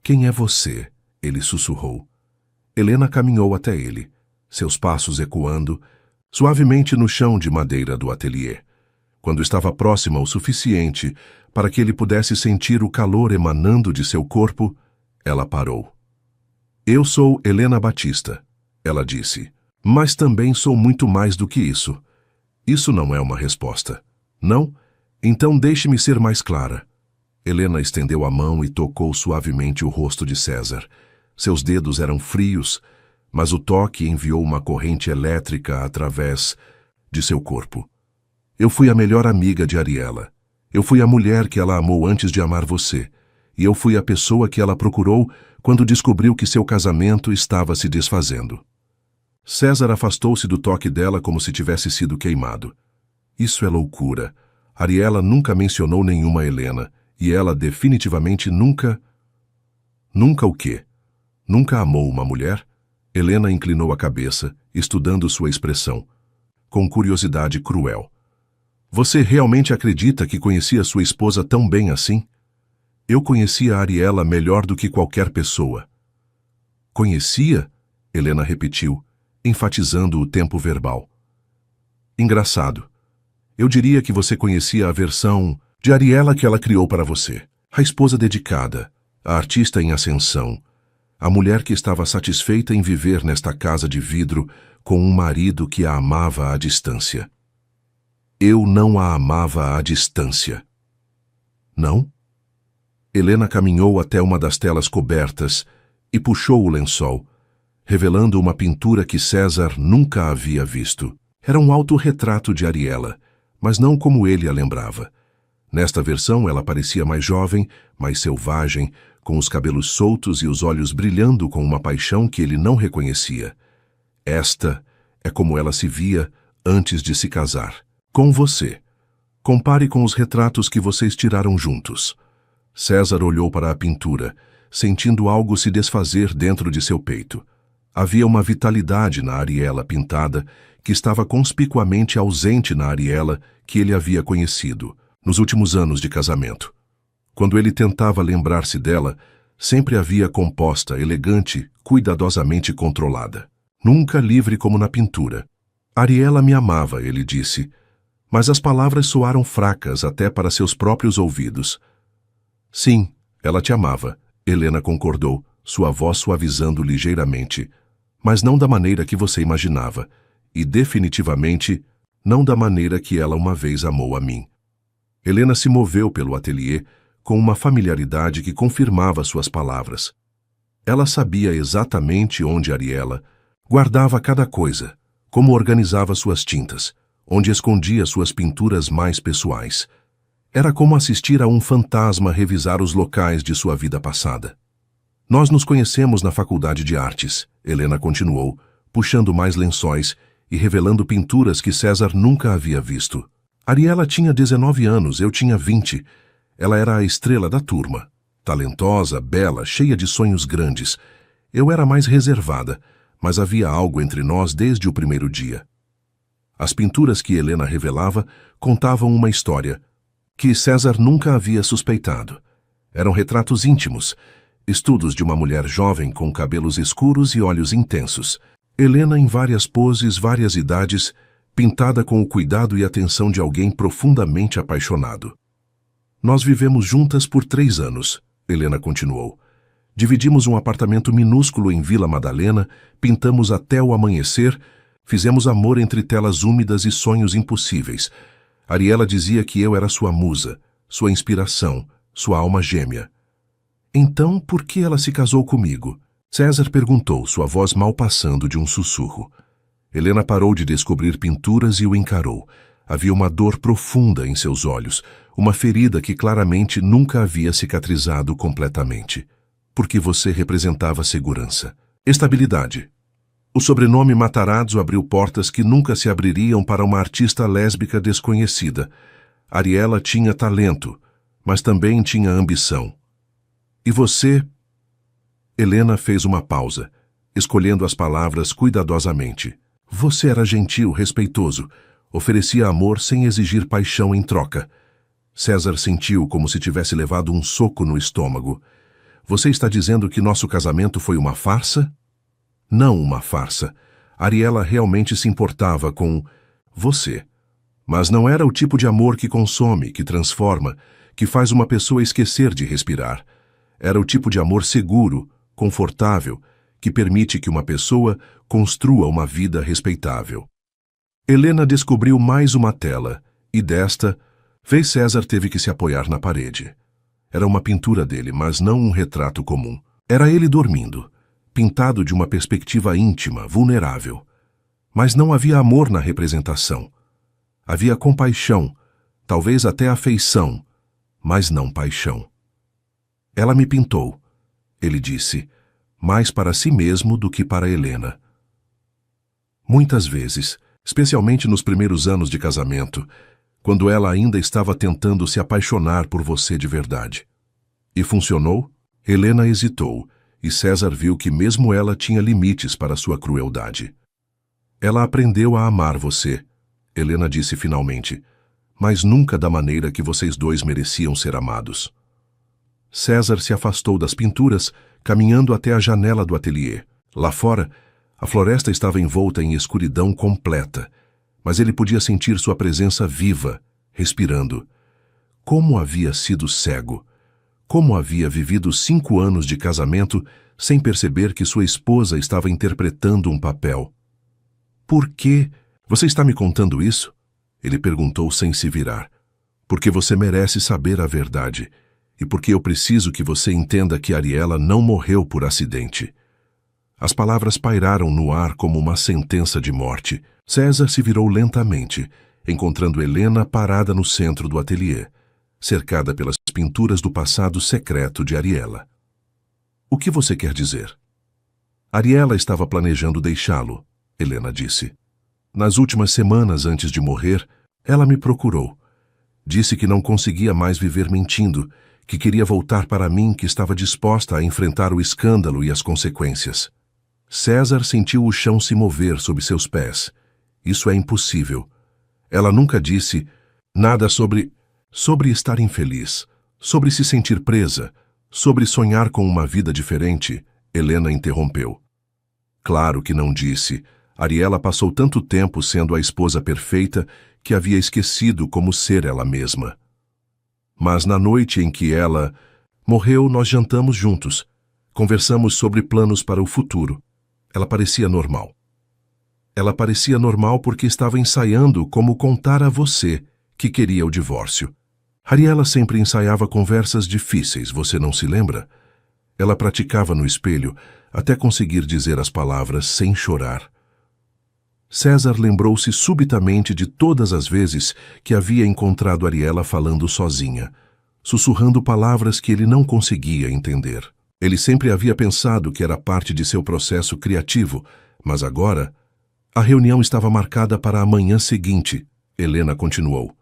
"Quem é você?" ele sussurrou. Helena caminhou até ele, seus passos ecoando suavemente no chão de madeira do ateliê. Quando estava próxima o suficiente para que ele pudesse sentir o calor emanando de seu corpo, ela parou. "Eu sou Helena Batista", ela disse, "mas também sou muito mais do que isso." "Isso não é uma resposta." "Não? Então deixe-me ser mais clara." Helena estendeu a mão e tocou suavemente o rosto de César. Seus dedos eram frios, mas o toque enviou uma corrente elétrica através de seu corpo. "Eu fui a melhor amiga de Ariela. Eu fui a mulher que ela amou antes de amar você. E eu fui a pessoa que ela procurou quando descobriu que seu casamento estava se desfazendo." César afastou-se do toque dela como se tivesse sido queimado. "Isso é loucura. Ariela nunca mencionou nenhuma Helena, e ela definitivamente nunca..." "Nunca o quê? Nunca amou uma mulher?" Helena inclinou a cabeça, estudando sua expressão, com curiosidade cruel. "Você realmente acredita que conhecia sua esposa tão bem assim?" Eu conhecia a Ariela melhor do que qualquer pessoa. Conhecia? Helena repetiu, enfatizando o tempo verbal. Engraçado. Eu diria que você conhecia a versão de Ariela que ela criou para você. A esposa dedicada, a artista em ascensão, a mulher que estava satisfeita em viver nesta casa de vidro com um marido que a amava à distância. Eu não a amava à distância. Não? Helena caminhou até uma das telas cobertas e puxou o lençol, revelando uma pintura que César nunca havia visto. Era um autorretrato de Ariela, mas não como ele a lembrava. Nesta versão, ela parecia mais jovem, mais selvagem, com os cabelos soltos e os olhos brilhando com uma paixão que ele não reconhecia. Esta é como ela se via antes de se casar. Com você. Compare com os retratos que vocês tiraram juntos. César olhou para a pintura, sentindo algo se desfazer dentro de seu peito. Havia uma vitalidade na Ariela pintada que estava conspicuamente ausente na Ariela que ele havia conhecido nos últimos anos de casamento. Quando ele tentava lembrar-se dela, sempre a via composta, elegante, cuidadosamente controlada. Nunca livre como na pintura. Ariela me amava, ele disse, mas as palavras soaram fracas até para seus próprios ouvidos. Sim, ela te amava, Helena concordou, sua voz suavizando ligeiramente, mas não da maneira que você imaginava, e definitivamente não da maneira que ela uma vez amou a mim. Helena se moveu pelo ateliê com uma familiaridade que confirmava suas palavras. Ela sabia exatamente onde Ariela guardava cada coisa, como organizava suas tintas, onde escondia suas pinturas mais pessoais. Era como assistir a um fantasma revisar os locais de sua vida passada. Nós nos conhecemos na Faculdade de Artes, Helena continuou, puxando mais lençóis e revelando pinturas que César nunca havia visto. Ariela tinha 19 anos, eu tinha 20. Ela era a estrela da turma. Talentosa, bela, cheia de sonhos grandes. Eu era mais reservada, mas havia algo entre nós desde o primeiro dia. As pinturas que Helena revelava contavam uma história que César nunca havia suspeitado. Eram retratos íntimos, estudos de uma mulher jovem com cabelos escuros e olhos intensos. Helena em várias poses, várias idades, pintada com o cuidado e atenção de alguém profundamente apaixonado. Nós vivemos juntas por 3 anos, Helena continuou. Dividimos um apartamento minúsculo em Vila Madalena, pintamos até o amanhecer, fizemos amor entre telas úmidas e sonhos impossíveis. Ariela dizia que eu era sua musa, sua inspiração, sua alma gêmea. Então, por que ela se casou comigo? César perguntou, sua voz mal passando de um sussurro. Helena parou de descobrir pinturas e o encarou. Havia uma dor profunda em seus olhos, uma ferida que claramente nunca havia cicatrizado completamente. Porque você representava segurança, estabilidade. O sobrenome Matarazzo abriu portas que nunca se abririam para uma artista lésbica desconhecida. Ariela tinha talento, mas também tinha ambição. E você... Helena fez uma pausa, escolhendo as palavras cuidadosamente. Você era gentil, respeitoso, oferecia amor sem exigir paixão em troca. César sentiu como se tivesse levado um soco no estômago. Você está dizendo que nosso casamento foi uma farsa? Não uma farsa. Ariela realmente se importava com você. Mas não era o tipo de amor que consome, que transforma, que faz uma pessoa esquecer de respirar. Era o tipo de amor seguro, confortável, que permite que uma pessoa construa uma vida respeitável. Helena descobriu mais uma tela, e desta vez César teve que se apoiar na parede. Era uma pintura dele, mas não um retrato comum. Era ele dormindo, pintado de uma perspectiva íntima, vulnerável. Mas não havia amor na representação. Havia compaixão, talvez até afeição, mas não paixão. Ela me pintou, ele disse, mais para si mesmo do que para Helena. Muitas vezes, especialmente nos primeiros anos de casamento, quando ela ainda estava tentando se apaixonar por você de verdade. E funcionou? Helena hesitou, e César viu que mesmo ela tinha limites para sua crueldade. Ela aprendeu a amar você, Helena disse finalmente, mas nunca da maneira que vocês dois mereciam ser amados. César se afastou das pinturas, caminhando até a janela do ateliê. Lá fora, a floresta estava envolta em escuridão completa, mas ele podia sentir sua presença viva, respirando. Como havia sido cego! Como havia vivido 5 anos de casamento sem perceber que sua esposa estava interpretando um papel. Por quê? Você está me contando isso? Ele perguntou sem se virar. Porque você merece saber a verdade. E porque eu preciso que você entenda que Ariela não morreu por acidente. As palavras pairaram no ar como uma sentença de morte. César se virou lentamente, encontrando Helena parada no centro do ateliê, cercada pelas pinturas do passado secreto de Ariela. O que você quer dizer? Ariela estava planejando deixá-lo, Helena disse. Nas últimas semanas antes de morrer, ela me procurou. Disse que não conseguia mais viver mentindo, que queria voltar para mim, que estava disposta a enfrentar o escândalo e as consequências. César sentiu o chão se mover sob seus pés. Isso é impossível. Ela nunca disse nada sobre estar infeliz, sobre se sentir presa, sobre sonhar com uma vida diferente, Helena interrompeu. Claro que não disse. Ariela passou tanto tempo sendo a esposa perfeita que havia esquecido como ser ela mesma. Mas na noite em que ela morreu, nós jantamos juntos. Conversamos sobre planos para o futuro. Ela parecia normal. Ela parecia normal porque estava ensaiando como contar a você que queria o divórcio. Ariela sempre ensaiava conversas difíceis, você não se lembra? Ela praticava no espelho até conseguir dizer as palavras sem chorar. César lembrou-se subitamente de todas as vezes que havia encontrado Ariela falando sozinha, sussurrando palavras que ele não conseguia entender. Ele sempre havia pensado que era parte de seu processo criativo, mas agora a reunião estava marcada para a manhã seguinte. Helena continuou.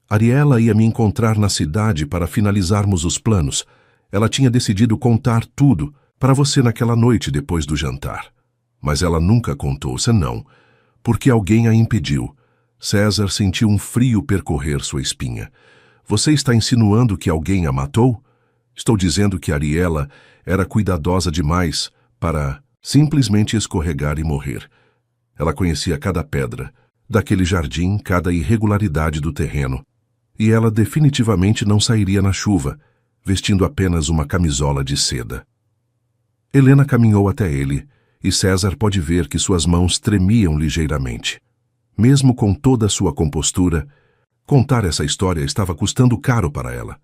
Ariela ia me encontrar na cidade para finalizarmos os planos. Ela tinha decidido contar tudo para você naquela noite depois do jantar. Mas ela nunca contou, senão porque alguém a impediu. César sentiu um frio percorrer sua espinha. Você está insinuando que alguém a matou? Estou dizendo que Ariela era cuidadosa demais para simplesmente escorregar e morrer. Ela conhecia cada pedra daquele jardim, cada irregularidade do terreno. E ela definitivamente não sairia na chuva, vestindo apenas uma camisola de seda. Helena caminhou até ele, e César pode ver que suas mãos tremiam ligeiramente. Mesmo com toda a sua compostura, contar essa história estava custando caro para ela.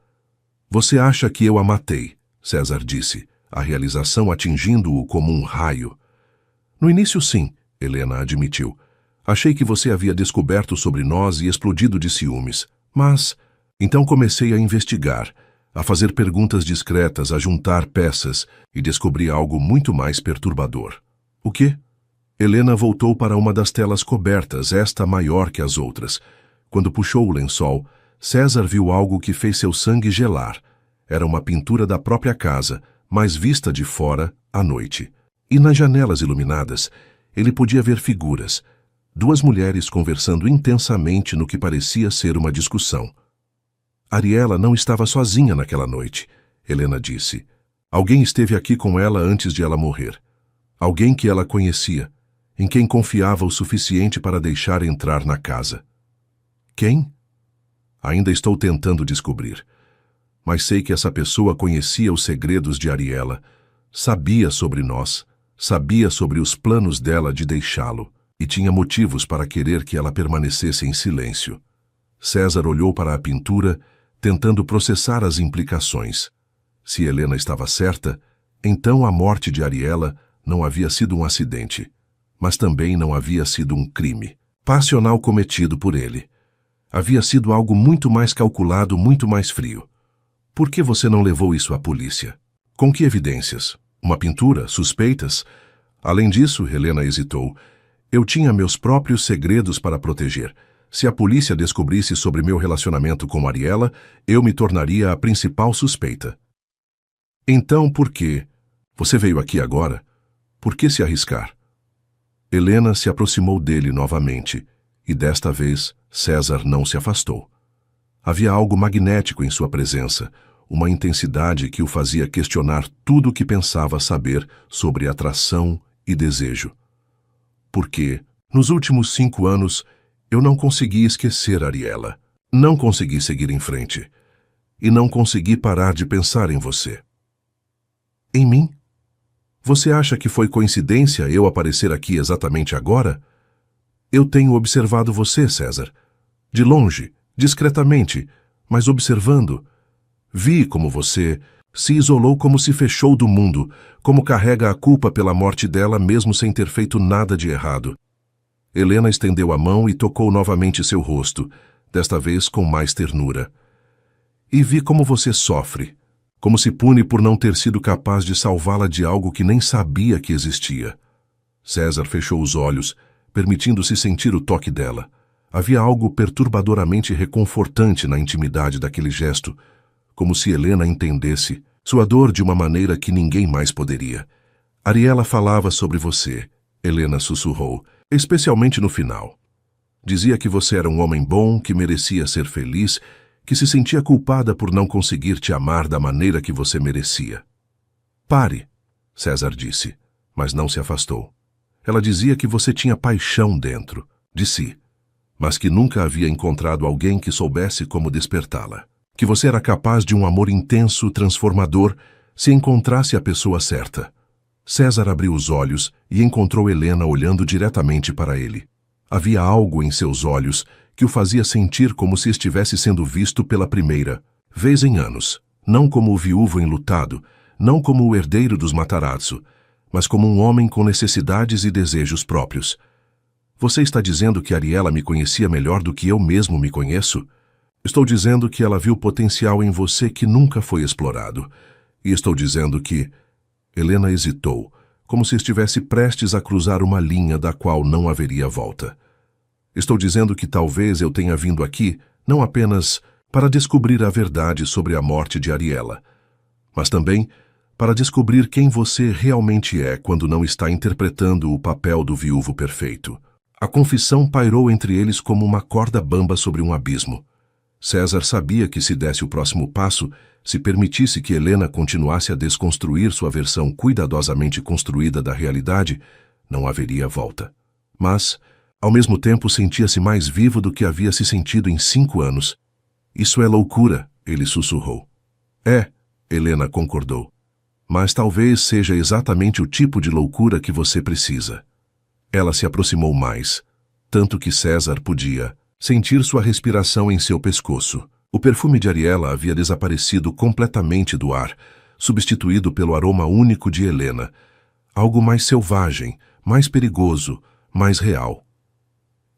Você acha que eu a matei, César disse, a realização atingindo-o como um raio. No início, sim, Helena admitiu. Achei que você havia descoberto sobre nós e explodido de ciúmes. Mas, então comecei a investigar, a fazer perguntas discretas, a juntar peças e descobri algo muito mais perturbador. O quê? Helena voltou para uma das telas cobertas, esta maior que as outras. Quando puxou o lençol, César viu algo que fez seu sangue gelar. Era uma pintura da própria casa, mas vista de fora, à noite. E nas janelas iluminadas, ele podia ver figuras. 2 mulheres conversando intensamente no que parecia ser uma discussão. Ariela não estava sozinha naquela noite, Helena disse. Alguém esteve aqui com ela antes de ela morrer. Alguém que ela conhecia, em quem confiava o suficiente para deixar entrar na casa. Quem? Ainda estou tentando descobrir. Mas sei que essa pessoa conhecia os segredos de Ariela, sabia sobre nós, sabia sobre os planos dela de deixá-lo, e tinha motivos para querer que ela permanecesse em silêncio. César olhou para a pintura, tentando processar as implicações. Se Helena estava certa, então a morte de Ariela não havia sido um acidente, mas também não havia sido um crime passional cometido por ele. Havia sido algo muito mais calculado, muito mais frio. Por que você não levou isso à polícia? Com que evidências? Uma pintura? Suspeitas? Além disso, Helena hesitou. Eu tinha meus próprios segredos para proteger. Se a polícia descobrisse sobre meu relacionamento com Ariela, eu me tornaria a principal suspeita. Então, por quê? Você veio aqui agora? Por que se arriscar? Helena se aproximou dele novamente, e desta vez César não se afastou. Havia algo magnético em sua presença, uma intensidade que o fazia questionar tudo o que pensava saber sobre atração e desejo. Porque, nos últimos 5 anos, eu não consegui esquecer Ariela. Não consegui seguir em frente. E não consegui parar de pensar em você. Em mim? Você acha que foi coincidência eu aparecer aqui exatamente agora? Eu tenho observado você, César. De longe, discretamente, mas observando. Vi como você se isolou, como se fechou do mundo, como carrega a culpa pela morte dela mesmo sem ter feito nada de errado. Helena estendeu a mão e tocou novamente seu rosto, desta vez com mais ternura. E vi como você sofre, como se pune por não ter sido capaz de salvá-la de algo que nem sabia que existia. César fechou os olhos, permitindo-se sentir o toque dela. Havia algo perturbadoramente reconfortante na intimidade daquele gesto, como se Helena entendesse sua dor de uma maneira que ninguém mais poderia. Ariela falava sobre você, Helena sussurrou, especialmente no final. Dizia que você era um homem bom, que merecia ser feliz, que se sentia culpada por não conseguir te amar da maneira que você merecia. Pare, César disse, mas não se afastou. Ela dizia que você tinha paixão dentro, de si, mas que nunca havia encontrado alguém que soubesse como despertá-la. Que você era capaz de um amor intenso, transformador, se encontrasse a pessoa certa. César abriu os olhos e encontrou Helena olhando diretamente para ele. Havia algo em seus olhos que o fazia sentir como se estivesse sendo visto pela primeira vez em anos, não como o viúvo enlutado, não como o herdeiro dos Matarazzo, mas como um homem com necessidades e desejos próprios. Você está dizendo que Ariela me conhecia melhor do que eu mesmo me conheço? Estou dizendo que ela viu potencial em você que nunca foi explorado. E estou dizendo que... Helena hesitou, como se estivesse prestes a cruzar uma linha da qual não haveria volta. Estou dizendo que talvez eu tenha vindo aqui não apenas para descobrir a verdade sobre a morte de Ariela, mas também para descobrir quem você realmente é quando não está interpretando o papel do viúvo perfeito. A confissão pairou entre eles como uma corda bamba sobre um abismo. César sabia que se desse o próximo passo, se permitisse que Helena continuasse a desconstruir sua versão cuidadosamente construída da realidade, não haveria volta. Mas, ao mesmo tempo, sentia-se mais vivo do que havia se sentido em 5 anos. Isso é loucura, ele sussurrou. É, Helena concordou. Mas talvez seja exatamente o tipo de loucura que você precisa. Ela se aproximou mais, tanto que César podia sentir sua respiração em seu pescoço. O perfume de Ariela havia desaparecido completamente do ar, substituído pelo aroma único de Helena. Algo mais selvagem, mais perigoso, mais real.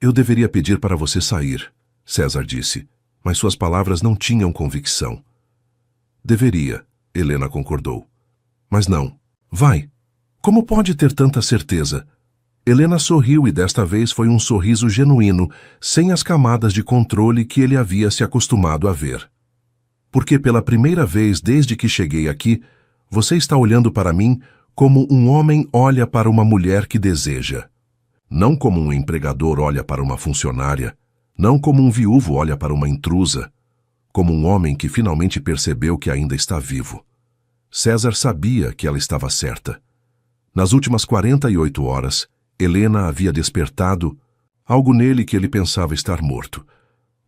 Eu deveria pedir para você sair, César disse, mas suas palavras não tinham convicção. Deveria, Helena concordou. Mas não. Vai. Como pode ter tanta certeza? Helena sorriu e desta vez foi um sorriso genuíno, sem as camadas de controle que ele havia se acostumado a ver. Porque pela primeira vez desde que cheguei aqui, você está olhando para mim como um homem olha para uma mulher que deseja. Não como um empregador olha para uma funcionária, não como um viúvo olha para uma intrusa, como um homem que finalmente percebeu que ainda está vivo. César sabia que ela estava certa. Nas últimas 48 horas, Helena havia despertado algo nele que ele pensava estar morto.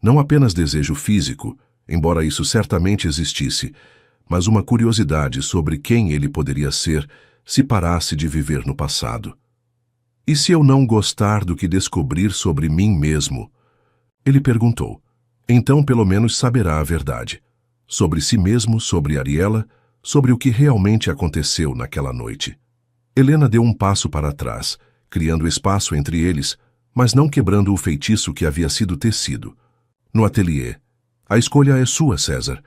Não apenas desejo físico, embora isso certamente existisse, mas uma curiosidade sobre quem ele poderia ser se parasse de viver no passado. E se eu não gostar do que descobrir sobre mim mesmo? Ele perguntou. Então pelo menos saberá a verdade. Sobre si mesmo, sobre Ariela, sobre o que realmente aconteceu naquela noite. Helena deu um passo para trás, criando espaço entre eles, mas não quebrando o feitiço que havia sido tecido. No ateliê. A escolha é sua, César.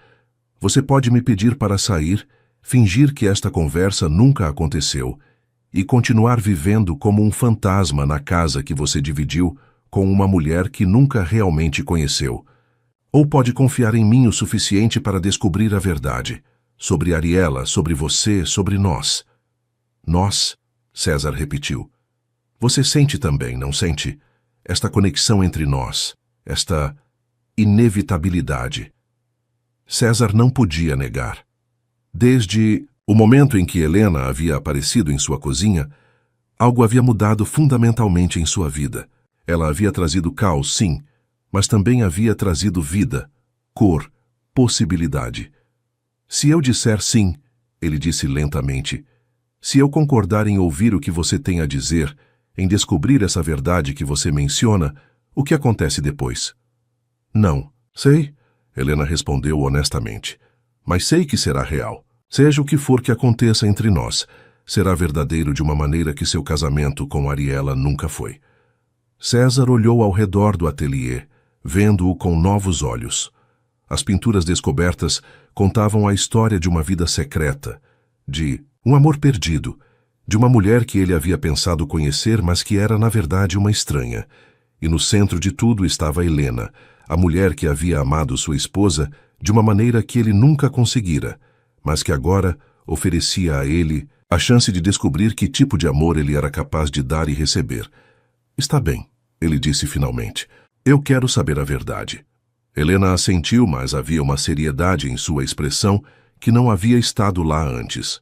Você pode me pedir para sair, fingir que esta conversa nunca aconteceu e continuar vivendo como um fantasma na casa que você dividiu com uma mulher que nunca realmente conheceu. Ou pode confiar em mim o suficiente para descobrir a verdade. Sobre Ariela, sobre você, sobre nós. Nós, César repetiu. Você sente também, não sente? Esta conexão entre nós, esta inevitabilidade. César não podia negar. Desde o momento em que Helena havia aparecido em sua cozinha, algo havia mudado fundamentalmente em sua vida. Ela havia trazido caos, sim, mas também havia trazido vida, cor, possibilidade. Se eu disser sim, ele disse lentamente, se eu concordar em ouvir o que você tem a dizer, em descobrir essa verdade que você menciona, o que acontece depois? Não, sei, Helena respondeu honestamente, mas sei que será real. Seja o que for que aconteça entre nós, será verdadeiro de uma maneira que seu casamento com Ariela nunca foi. César olhou ao redor do ateliê, vendo-o com novos olhos. As pinturas descobertas contavam a história de uma vida secreta, de um amor perdido, de uma mulher que ele havia pensado conhecer, mas que era, na verdade, uma estranha. E no centro de tudo estava Helena, a mulher que havia amado sua esposa de uma maneira que ele nunca conseguira, mas que agora oferecia a ele a chance de descobrir que tipo de amor ele era capaz de dar e receber. Está bem, ele disse finalmente. Eu quero saber a verdade. Helena assentiu, mas havia uma seriedade em sua expressão que não havia estado lá antes.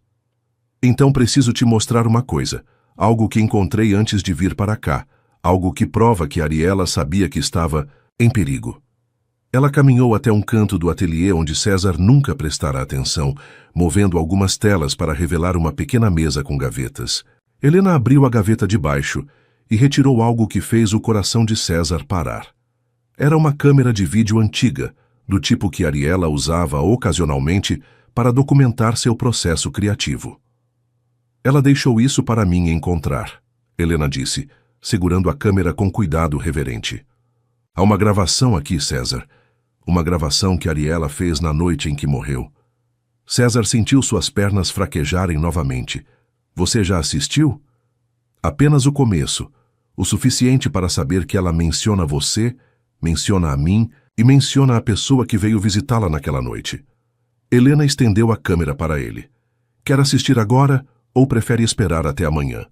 Então preciso te mostrar uma coisa, algo que encontrei antes de vir para cá, algo que prova que Ariela sabia que estava em perigo. Ela caminhou até um canto do ateliê onde César nunca prestara atenção, movendo algumas telas para revelar uma pequena mesa com gavetas. Helena abriu a gaveta de baixo e retirou algo que fez o coração de César parar. Era uma câmera de vídeo antiga, do tipo que Ariela usava ocasionalmente para documentar seu processo criativo. Ela deixou isso para mim encontrar, Helena disse, segurando a câmera com cuidado reverente. Há uma gravação aqui, César. Uma gravação que Ariela fez na noite em que morreu. César sentiu suas pernas fraquejarem novamente. Você já assistiu? Apenas o começo, o suficiente para saber que ela menciona você, menciona a mim e menciona a pessoa que veio visitá-la naquela noite. Helena estendeu a câmera para ele. Quer assistir agora ou prefere esperar até amanhã?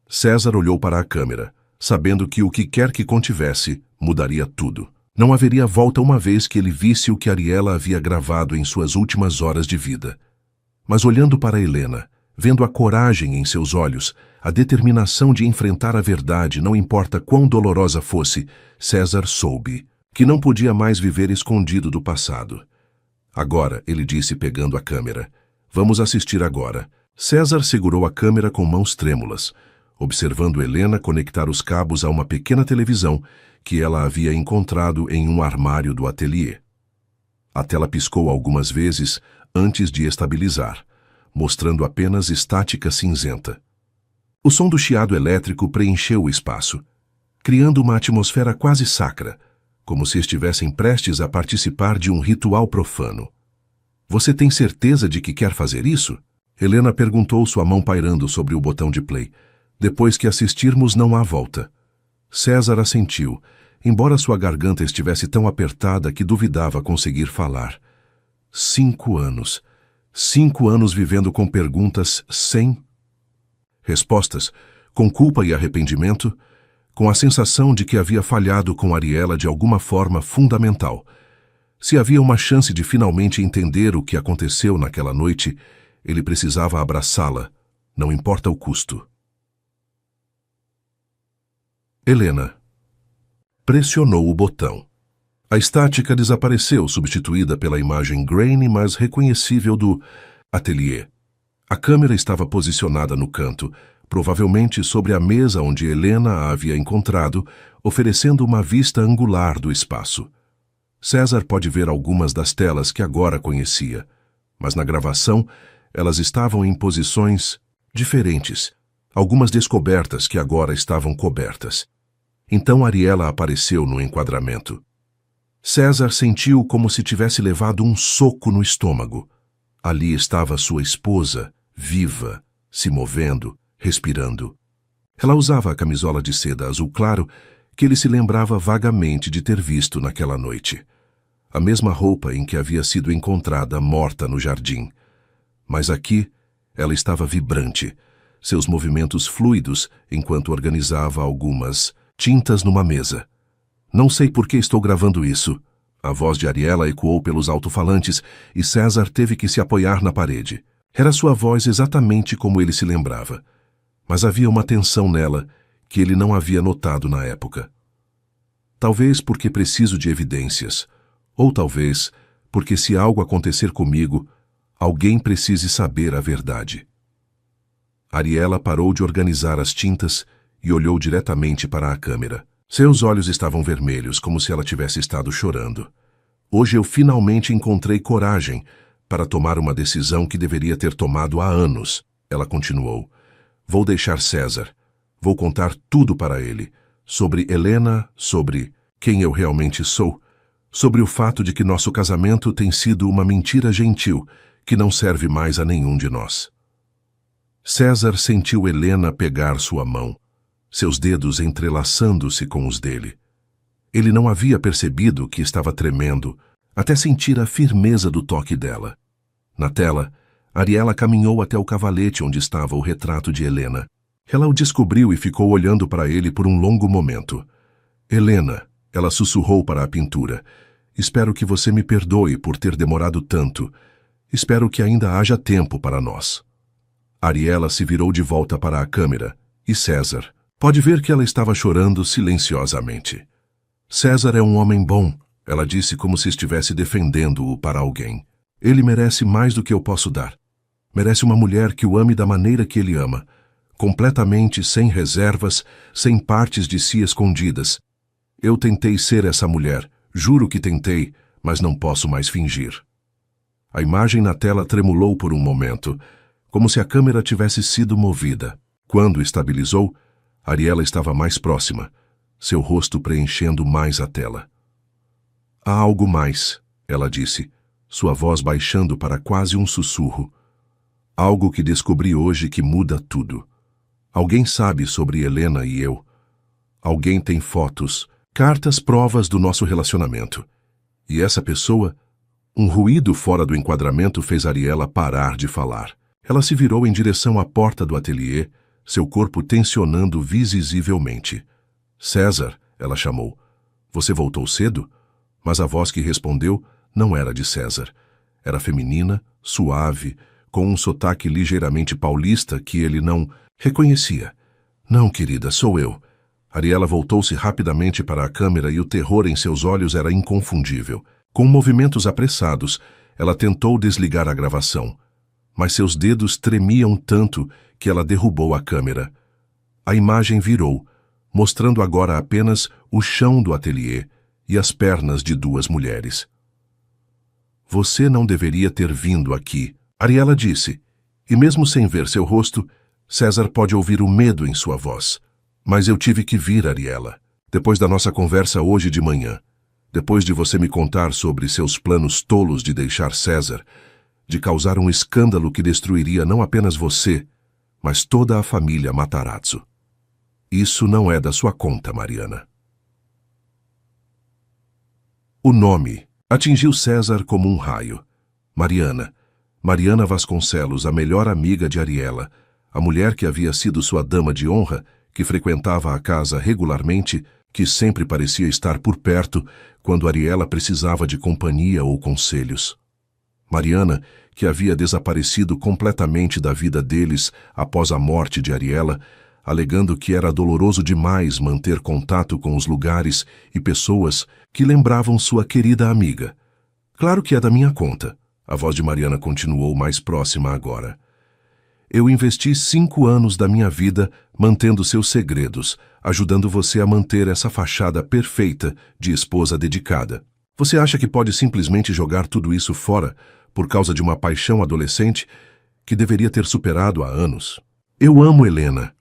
César olhou para a câmera, sabendo que o que quer que contivesse mudaria tudo. Não haveria volta uma vez que ele visse o que Ariela havia gravado em suas últimas horas de vida. Mas olhando para Helena, vendo a coragem em seus olhos, a determinação de enfrentar a verdade, não importa quão dolorosa fosse, César soube que não podia mais viver escondido do passado. Agora, ele disse pegando a câmera, vamos assistir agora. César segurou a câmera com mãos trêmulas, observando Helena conectar os cabos a uma pequena televisão que ela havia encontrado em um armário do ateliê. A tela piscou algumas vezes antes de estabilizar, mostrando apenas estática cinzenta. O som do chiado elétrico preencheu o espaço, criando uma atmosfera quase sacra, como se estivessem prestes a participar de um ritual profano. Você tem certeza de que quer fazer isso? Helena perguntou, sua mão pairando sobre o botão de play. Depois que assistirmos, não há volta. César assentiu, embora sua garganta estivesse tão apertada que duvidava conseguir falar. 5 anos. 5 anos vivendo com perguntas sem respostas, com culpa e arrependimento, com a sensação de que havia falhado com Ariela de alguma forma fundamental. Se havia uma chance de finalmente entender o que aconteceu naquela noite, ele precisava abraçá-la, não importa o custo. Helena pressionou o botão. A estática desapareceu, substituída pela imagem grainy, mas reconhecível do ateliê. A câmera estava posicionada no canto, provavelmente sobre a mesa onde Helena a havia encontrado, oferecendo uma vista angular do espaço. César pode ver algumas das telas que agora conhecia, mas na gravação elas estavam em posições diferentes, algumas descobertas que agora estavam cobertas. Então Ariela apareceu no enquadramento. César sentiu como se tivesse levado um soco no estômago. Ali estava sua esposa, viva, se movendo, respirando. Ela usava a camisola de seda azul claro que ele se lembrava vagamente de ter visto naquela noite. A mesma roupa em que havia sido encontrada morta no jardim. Mas aqui, ela estava vibrante, seus movimentos fluidos enquanto organizava algumas tintas numa mesa. Não sei por que estou gravando isso, A voz de Ariela ecoou pelos alto-falantes e César teve que se apoiar na parede. Era sua voz exatamente como ele se lembrava, mas havia uma tensão nela que ele não havia notado na época. Talvez porque preciso de evidências, ou talvez porque se algo acontecer comigo, alguém precise saber a verdade. Ariela parou de organizar as tintas e olhou diretamente para a câmera. Seus olhos estavam vermelhos, como se ela tivesse estado chorando. Hoje eu finalmente encontrei coragem para tomar uma decisão que deveria ter tomado há anos. Ela continuou. Vou deixar César. Vou contar tudo para ele. Sobre Helena, sobre quem eu realmente sou, sobre o fato de que nosso casamento tem sido uma mentira gentil que não serve mais a nenhum de nós. César sentiu Helena pegar sua mão, seus dedos entrelaçando-se com os dele. Ele não havia percebido que estava tremendo, até sentir a firmeza do toque dela. Na tela, Ariela caminhou até o cavalete onde estava o retrato de Helena. Ela o descobriu e ficou olhando para ele por um longo momento. Helena, ela sussurrou para a pintura, espero que você me perdoe por ter demorado tanto. Espero que ainda haja tempo para nós. Ariela se virou de volta para a câmera, e César pode ver que ela estava chorando silenciosamente. César é um homem bom, ela disse como se estivesse defendendo-o para alguém. Ele merece mais do que eu posso dar. Merece uma mulher que o ame da maneira que ele ama, completamente sem reservas, sem partes de si escondidas. Eu tentei ser essa mulher, juro que tentei, mas não posso mais fingir. A imagem na tela tremulou por um momento, como se a câmera tivesse sido movida. Quando estabilizou, Ariela estava mais próxima, seu rosto preenchendo mais a tela. Há algo mais, ela disse, sua voz baixando para quase um sussurro. Algo que descobri hoje que muda tudo. Alguém sabe sobre Helena e eu. Alguém tem fotos, cartas, provas do nosso relacionamento. E essa pessoa... Um ruído fora do enquadramento fez Ariela parar de falar. Ela se virou em direção à porta do ateliê, seu corpo tensionando visivelmente. César, ela chamou. Você voltou cedo? Mas a voz que respondeu não era de César. Era feminina, suave, com um sotaque ligeiramente paulista que ele não reconhecia. Não, querida, sou eu. Ariela voltou-se rapidamente para a câmera e o terror em seus olhos era inconfundível. Com movimentos apressados, ela tentou desligar a gravação, mas seus dedos tremiam tanto que ela derrubou a câmera. A imagem virou, mostrando agora apenas o chão do ateliê e as pernas de duas mulheres. Você não deveria ter vindo aqui, Ariela disse, e mesmo sem ver seu rosto, César pode ouvir o medo em sua voz. Mas eu tive que vir, Ariela, depois da nossa conversa hoje de manhã. Depois de você me contar sobre seus planos tolos de deixar César, de causar um escândalo que destruiria não apenas você, mas toda a família Matarazzo. Isso não é da sua conta, Mariana. O nome atingiu César como um raio. Mariana Vasconcelos, a melhor amiga de Ariela, a mulher que havia sido sua dama de honra, que frequentava a casa regularmente, que sempre parecia estar por perto quando Ariela precisava de companhia ou conselhos. Mariana, que havia desaparecido completamente da vida deles após a morte de Ariela, alegando que era doloroso demais manter contato com os lugares e pessoas que lembravam sua querida amiga. Claro que é da minha conta. A voz de Mariana continuou mais próxima agora. Eu investi 5 anos da minha vida mantendo seus segredos, ajudando você a manter essa fachada perfeita de esposa dedicada. Você acha que pode simplesmente jogar tudo isso fora por causa de uma paixão adolescente que deveria ter superado há anos? Eu amo Helena.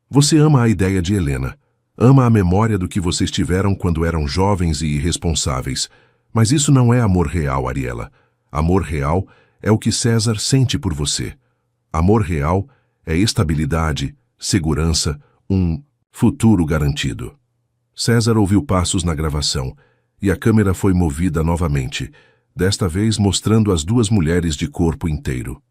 Você ama a ideia de Helena. Ama a memória do que vocês tiveram quando eram jovens e irresponsáveis. Mas isso não é amor real, Ariela. Amor real é o que César sente por você. Amor real é estabilidade, segurança, um futuro garantido. César ouviu passos na gravação e a câmera foi movida novamente, desta vez mostrando as duas mulheres de corpo inteiro.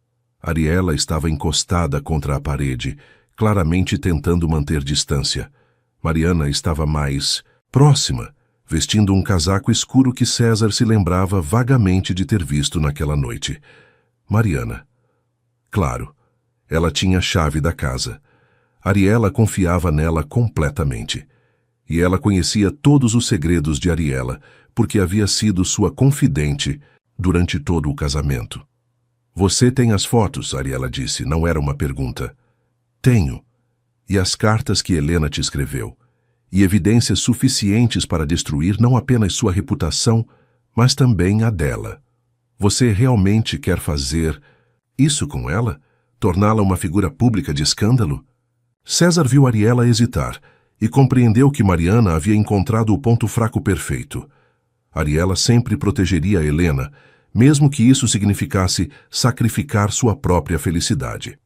Ariela estava encostada contra a parede, claramente tentando manter distância. Mariana estava mais próxima, vestindo um casaco escuro que César se lembrava vagamente de ter visto naquela noite. Mariana. Claro, ela tinha a chave da casa. Ariela confiava nela completamente. E ela conhecia todos os segredos de Ariela, porque havia sido sua confidente durante todo o casamento. Você tem as fotos, Ariela disse, não era uma pergunta. Tenho. E as cartas que Helena te escreveu. E evidências suficientes para destruir não apenas sua reputação, mas também a dela. Você realmente quer fazer isso com ela? Torná-la uma figura pública de escândalo? César viu Ariela hesitar e compreendeu que Mariana havia encontrado o ponto fraco perfeito. Ariela sempre protegeria Helena, mesmo que isso significasse sacrificar sua própria felicidade.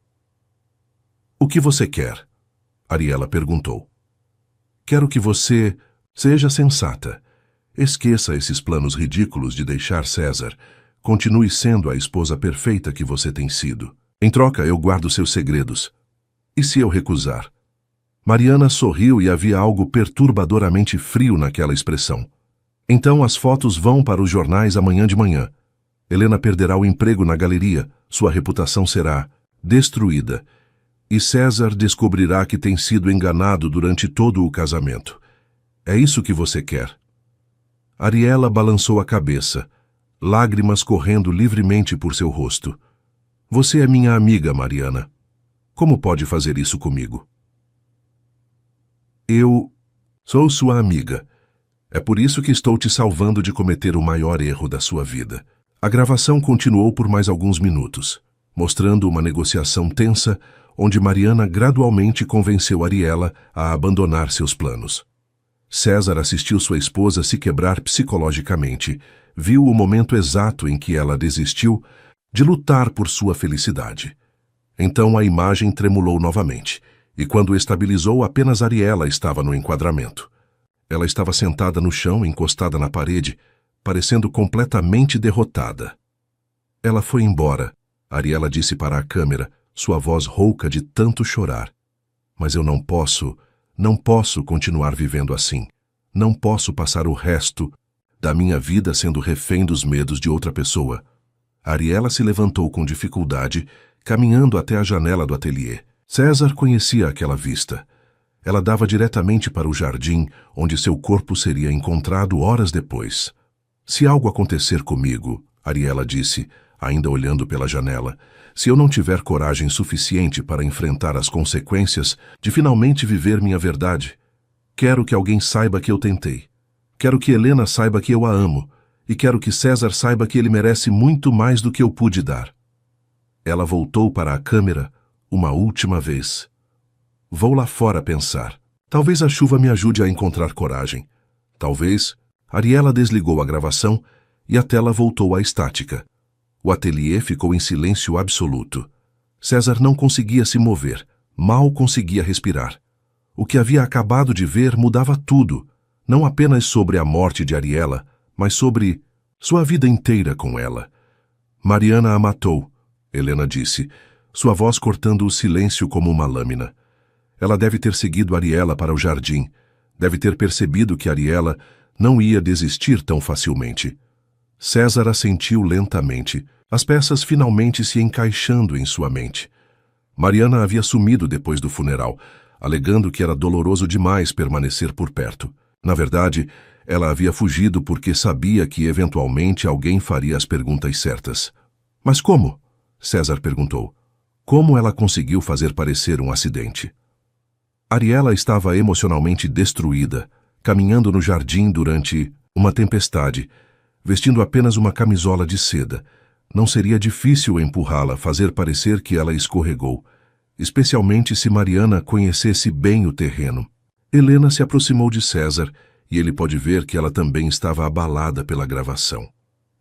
O que você quer? Ariela perguntou. Quero que você seja sensata. Esqueça esses planos ridículos de deixar César. Continue sendo a esposa perfeita que você tem sido. Em troca, eu guardo seus segredos. E se eu recusar? Mariana sorriu e havia algo perturbadoramente frio naquela expressão. Então as fotos vão para os jornais amanhã de manhã. Helena perderá o emprego na galeria, sua reputação será destruída. E César descobrirá que tem sido enganado durante todo o casamento. É isso que você quer? Ariela balançou a cabeça, lágrimas correndo livremente por seu rosto. Você é minha amiga, Mariana. Como pode fazer isso comigo? Eu sou sua amiga. É por isso que estou te salvando de cometer o maior erro da sua vida. A gravação continuou por mais alguns minutos, mostrando uma negociação tensa, onde Mariana gradualmente convenceu Ariela a abandonar seus planos. César assistiu sua esposa se quebrar psicologicamente, viu o momento exato em que ela desistiu de lutar por sua felicidade. Então a imagem tremulou novamente, e quando estabilizou, apenas Ariela estava no enquadramento. Ela estava sentada no chão, encostada na parede, parecendo completamente derrotada. Ela foi embora, Ariela disse para a câmera, sua voz rouca de tanto chorar. Mas eu não posso continuar vivendo assim. Não posso passar o resto da minha vida sendo refém dos medos de outra pessoa. Ariela se levantou com dificuldade, caminhando até a janela do ateliê. César conhecia aquela vista. Ela dava diretamente para o jardim, onde seu corpo seria encontrado horas depois. Se algo acontecer comigo, Ariela disse, ainda olhando pela janela, se eu não tiver coragem suficiente para enfrentar as consequências de finalmente viver minha verdade, quero que alguém saiba que eu tentei. Quero que Helena saiba que eu a amo, e quero que César saiba que ele merece muito mais do que eu pude dar. Ela voltou para a câmera uma última vez. Vou lá fora pensar. Talvez a chuva me ajude a encontrar coragem. Talvez. Ariela desligou a gravação e a tela voltou à estática. O ateliê ficou em silêncio absoluto. César não conseguia se mover, mal conseguia respirar. O que havia acabado de ver mudava tudo, não apenas sobre a morte de Ariela, mas sobre sua vida inteira com ela. Mariana a matou, Helena disse, sua voz cortando o silêncio como uma lâmina. Ela deve ter seguido Ariela para o jardim, deve ter percebido que Ariela não ia desistir tão facilmente. César assentiu lentamente, as peças finalmente se encaixando em sua mente. Mariana havia sumido depois do funeral, alegando que era doloroso demais permanecer por perto. Na verdade, ela havia fugido porque sabia que eventualmente alguém faria as perguntas certas. Mas como? César perguntou. Como ela conseguiu fazer parecer um acidente? Ariela estava emocionalmente destruída, caminhando no jardim durante uma tempestade, vestindo apenas uma camisola de seda. Não seria difícil empurrá-la, fazer parecer que ela escorregou, especialmente se Mariana conhecesse bem o terreno. Helena se aproximou de César e ele pode ver que ela também estava abalada pela gravação.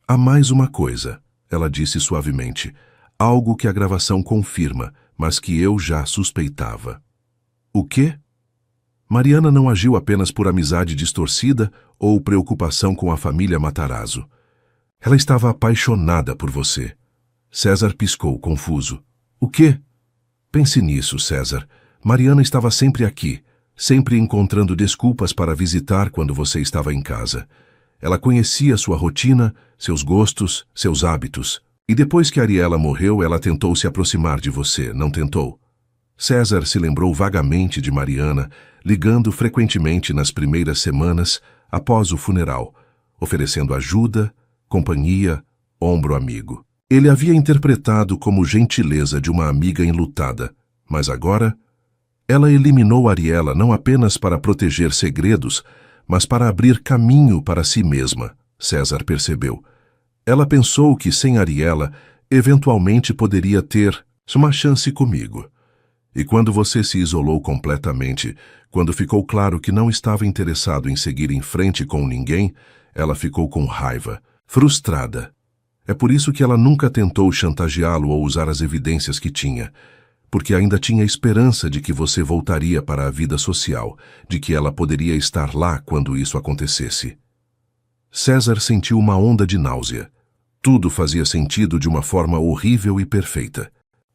Há mais uma coisa, ela disse suavemente, algo que a gravação confirma, mas que eu já suspeitava. O quê? Mariana não agiu apenas por amizade distorcida ou preocupação com a família Matarazzo. Ela estava apaixonada por você. César piscou, confuso. O quê? Pense nisso, César. Mariana estava sempre aqui, sempre encontrando desculpas para visitar quando você estava em casa. Ela conhecia sua rotina, seus gostos, seus hábitos. E depois que Ariela morreu, ela tentou se aproximar de você, não tentou? César se lembrou vagamente de Mariana, ligando frequentemente nas primeiras semanas após o funeral, oferecendo ajuda, companhia, ombro amigo. Ele havia interpretado como gentileza de uma amiga enlutada, mas agora ela eliminou Ariela não apenas para proteger segredos, mas para abrir caminho para si mesma, César percebeu. Ela pensou que sem Ariela, eventualmente poderia ter uma chance comigo. E quando você se isolou completamente, quando ficou claro que não estava interessado em seguir em frente com ninguém, ela ficou com raiva, frustrada. É por isso que ela nunca tentou chantageá-lo ou usar as evidências que tinha, porque ainda tinha esperança de que você voltaria para a vida social, de que ela poderia estar lá quando isso acontecesse. César sentiu uma onda de náusea. Tudo fazia sentido de uma forma horrível e perfeita.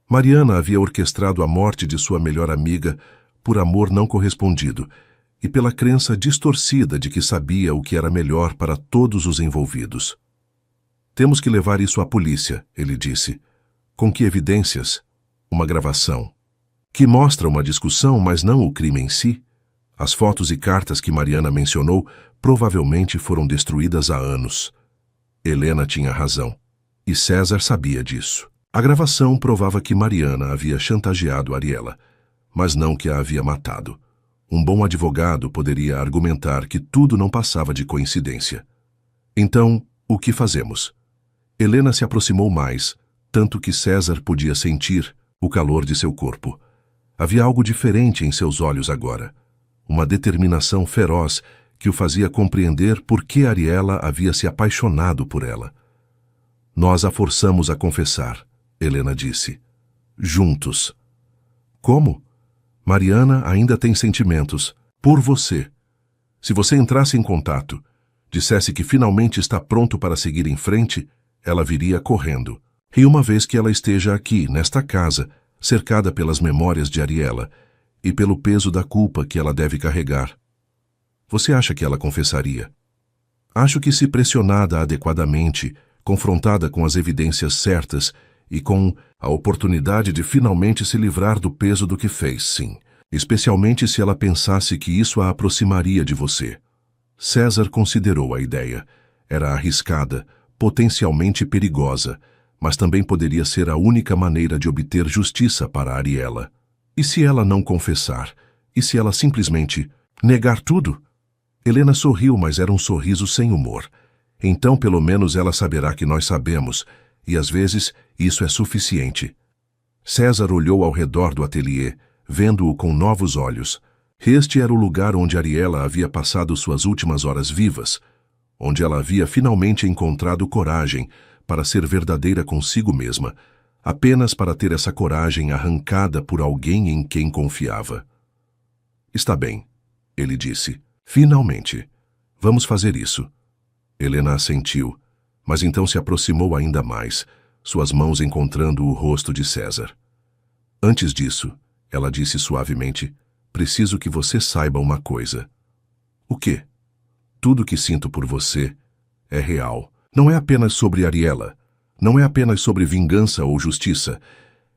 Mariana havia orquestrado a morte de sua melhor amiga por amor não correspondido e pela crença distorcida de que sabia o que era melhor para todos os envolvidos. Temos que levar isso à polícia, ele disse. Com que evidências? Uma gravação. Que mostra uma discussão, mas não o crime em si? As fotos e cartas que Mariana mencionou provavelmente foram destruídas há anos. Helena tinha razão. E César sabia disso. A gravação provava que Mariana havia chantageado Ariela, mas não que a havia matado. Um bom advogado poderia argumentar que tudo não passava de coincidência. Então, o que fazemos? Helena se aproximou mais, tanto que César podia sentir o calor de seu corpo. Havia algo diferente em seus olhos agora. Uma determinação feroz que o fazia compreender por que Ariela havia se apaixonado por ela. Nós a forçamos a confessar, Helena disse. Juntos. Como? Mariana ainda tem sentimentos. Por você. Se você entrasse em contato, dissesse que finalmente está pronto para seguir em frente, ela viria correndo. E uma vez que ela esteja aqui, nesta casa, cercada pelas memórias de Ariela e pelo peso da culpa que ela deve carregar, você acha que ela confessaria? Acho que se pressionada adequadamente, confrontada com as evidências certas e com a oportunidade de finalmente se livrar do peso do que fez, sim. Especialmente se ela pensasse que isso a aproximaria de você. César considerou a ideia. Era arriscada, potencialmente perigosa, mas também poderia ser a única maneira de obter justiça para Ariela. E se ela não confessar? E se ela simplesmente negar tudo? Helena sorriu, mas era um sorriso sem humor. Então, pelo menos, ela saberá que nós sabemos, e às vezes isso é suficiente. César olhou ao redor do ateliê, vendo-o com novos olhos. Este era o lugar onde Ariela havia passado suas últimas horas vivas, onde ela havia finalmente encontrado coragem para ser verdadeira consigo mesma, apenas para ter essa coragem arrancada por alguém em quem confiava. Está bem, ele disse. Finalmente. Vamos fazer isso. Helena assentiu, mas então se aproximou ainda mais, suas mãos encontrando o rosto de César. Antes disso, ela disse suavemente, preciso que você saiba uma coisa. O quê? Tudo que sinto por você é real. Não é apenas sobre Ariela. Não é apenas sobre vingança ou justiça.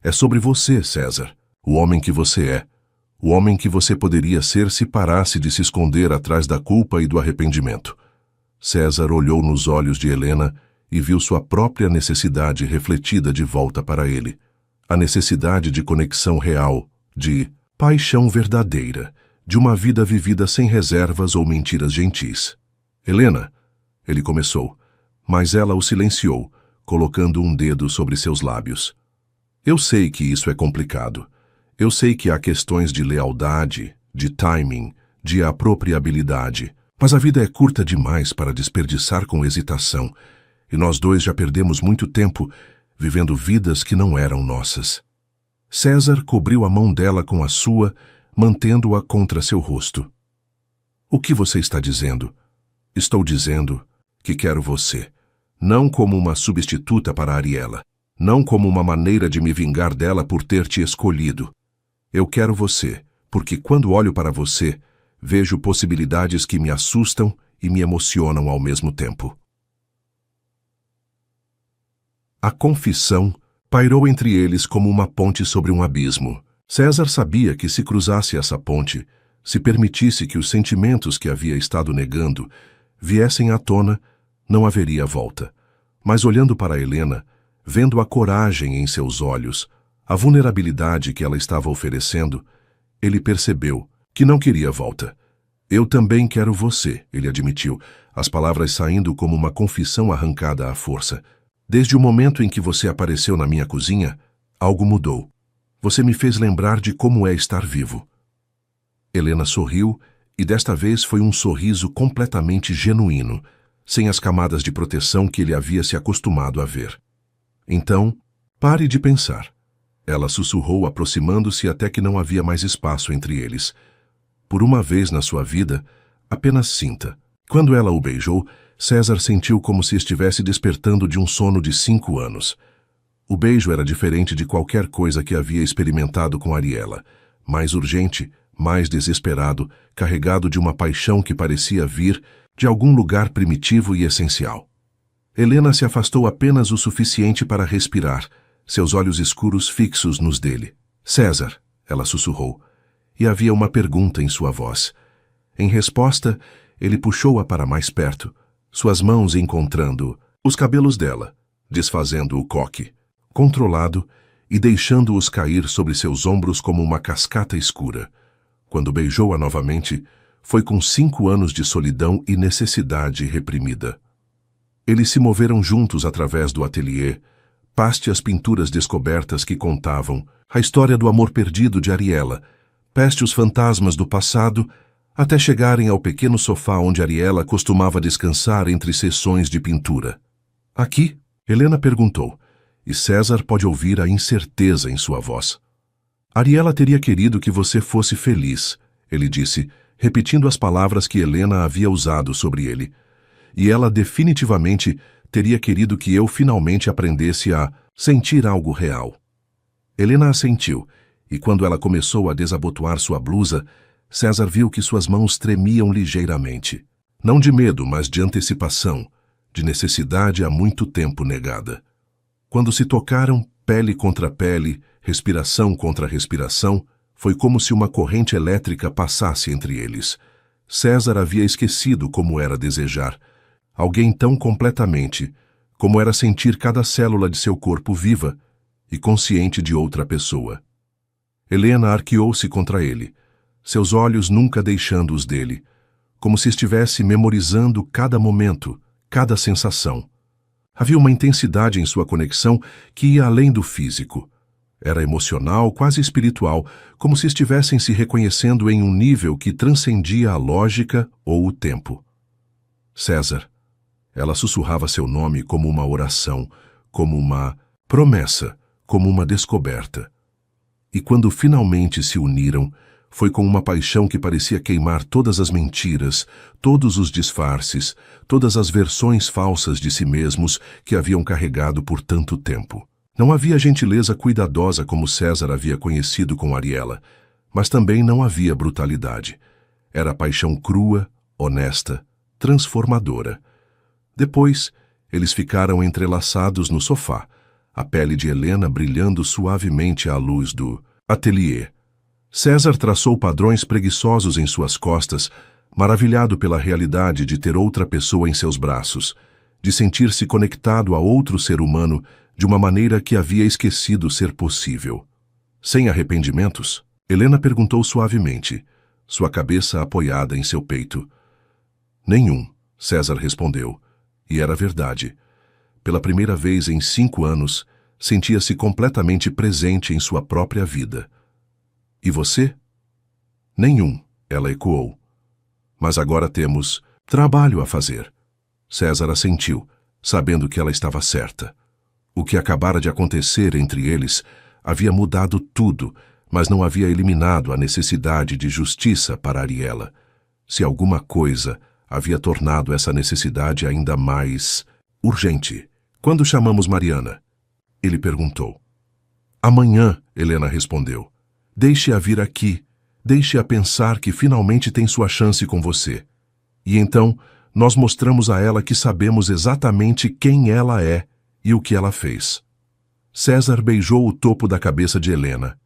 É sobre você, César, o homem que você é. O homem que você poderia ser se parasse de se esconder atrás da culpa e do arrependimento. César olhou nos olhos de Helena e viu sua própria necessidade refletida de volta para ele. A necessidade de conexão real, de paixão verdadeira, de uma vida vivida sem reservas ou mentiras gentis. Helena, ele começou, mas ela o silenciou, colocando um dedo sobre seus lábios. Eu sei que isso é complicado. Eu sei que há questões de lealdade, de timing, de apropriabilidade, mas a vida é curta demais para desperdiçar com hesitação, e nós dois já perdemos muito tempo vivendo vidas que não eram nossas. César cobriu a mão dela com a sua, mantendo-a contra seu rosto. O que você está dizendo? Estou dizendo que quero você, não como uma substituta para Ariela, não como uma maneira de me vingar dela por ter te escolhido. Eu quero você, porque quando olho para você, vejo possibilidades que me assustam e me emocionam ao mesmo tempo. A confissão pairou entre eles como uma ponte sobre um abismo. César sabia que se cruzasse essa ponte, se permitisse que os sentimentos que havia estado negando viessem à tona, não haveria volta. Mas olhando para Helena, vendo a coragem em seus olhos, a vulnerabilidade que ela estava oferecendo, ele percebeu que não queria volta. Eu também quero você, ele admitiu, as palavras saindo como uma confissão arrancada à força. Desde o momento em que você apareceu na minha cozinha, algo mudou. Você me fez lembrar de como é estar vivo. Helena sorriu, e desta vez foi um sorriso completamente genuíno, sem as camadas de proteção que ele havia se acostumado a ver. Então, pare de pensar. Ela sussurrou, aproximando-se até que não havia mais espaço entre eles. Por uma vez na sua vida, apenas sinta. Quando ela o beijou, César sentiu como se estivesse despertando de um sono de 5 anos. O beijo era diferente de qualquer coisa que havia experimentado com Ariela. Mais urgente, mais desesperado, carregado de uma paixão que parecia vir de algum lugar primitivo e essencial. Helena se afastou apenas o suficiente para respirar, seus olhos escuros fixos nos dele. César, ela sussurrou, e havia uma pergunta em sua voz. Em resposta, ele puxou-a para mais perto, suas mãos encontrando os cabelos dela, desfazendo o coque, controlado e deixando-os cair sobre seus ombros como uma cascata escura. Quando beijou-a novamente, foi com 5 anos de solidão e necessidade reprimida. Eles se moveram juntos através do ateliê, paste as pinturas descobertas que contavam a história do amor perdido de Ariela, peste os fantasmas do passado, até chegarem ao pequeno sofá onde Ariela costumava descansar entre sessões de pintura. Aqui? Helena perguntou, e César pode ouvir a incerteza em sua voz. Ariela teria querido que você fosse feliz, ele disse, repetindo as palavras que Helena havia usado sobre ele. E ela definitivamente teria querido que eu finalmente aprendesse a sentir algo real. Helena assentiu, e quando ela começou a desabotoar sua blusa, César viu que suas mãos tremiam ligeiramente. Não de medo, mas de antecipação, de necessidade há muito tempo negada. Quando se tocaram, pele contra pele, respiração contra respiração, foi como se uma corrente elétrica passasse entre eles. César havia esquecido como era desejar. Alguém tão completamente, como era sentir cada célula de seu corpo viva e consciente de outra pessoa. Helena arqueou-se contra ele, seus olhos nunca deixando os dele, como se estivesse memorizando cada momento, cada sensação. Havia uma intensidade em sua conexão que ia além do físico. Era emocional, quase espiritual, como se estivessem se reconhecendo em um nível que transcendia a lógica ou o tempo. César. Ela sussurrava seu nome como uma oração, como uma promessa, como uma descoberta. E quando finalmente se uniram, foi com uma paixão que parecia queimar todas as mentiras, todos os disfarces, todas as versões falsas de si mesmos que haviam carregado por tanto tempo. Não havia gentileza cuidadosa como César havia conhecido com Ariela, mas também não havia brutalidade. Era paixão crua, honesta, transformadora. Depois, eles ficaram entrelaçados no sofá, a pele de Helena brilhando suavemente à luz do ateliê. César traçou padrões preguiçosos em suas costas, maravilhado pela realidade de ter outra pessoa em seus braços, de sentir-se conectado a outro ser humano de uma maneira que havia esquecido ser possível. Sem arrependimentos, Helena perguntou suavemente, sua cabeça apoiada em seu peito. Nenhum, César respondeu, e era verdade. Pela primeira vez em 5 anos, sentia-se completamente presente em sua própria vida. E você? Nenhum, ela ecoou. Mas agora temos trabalho a fazer. César assentiu, sabendo que ela estava certa. O que acabara de acontecer entre eles havia mudado tudo, mas não havia eliminado a necessidade de justiça para Ariela. Se alguma coisa havia tornado essa necessidade ainda mais urgente. Quando chamamos Mariana? Ele perguntou. Amanhã, Helena respondeu. Deixe-a vir aqui. Deixe-a pensar que finalmente tem sua chance com você. E então, nós mostramos a ela que sabemos exatamente quem ela é e o que ela fez. César beijou o topo da cabeça de Helena,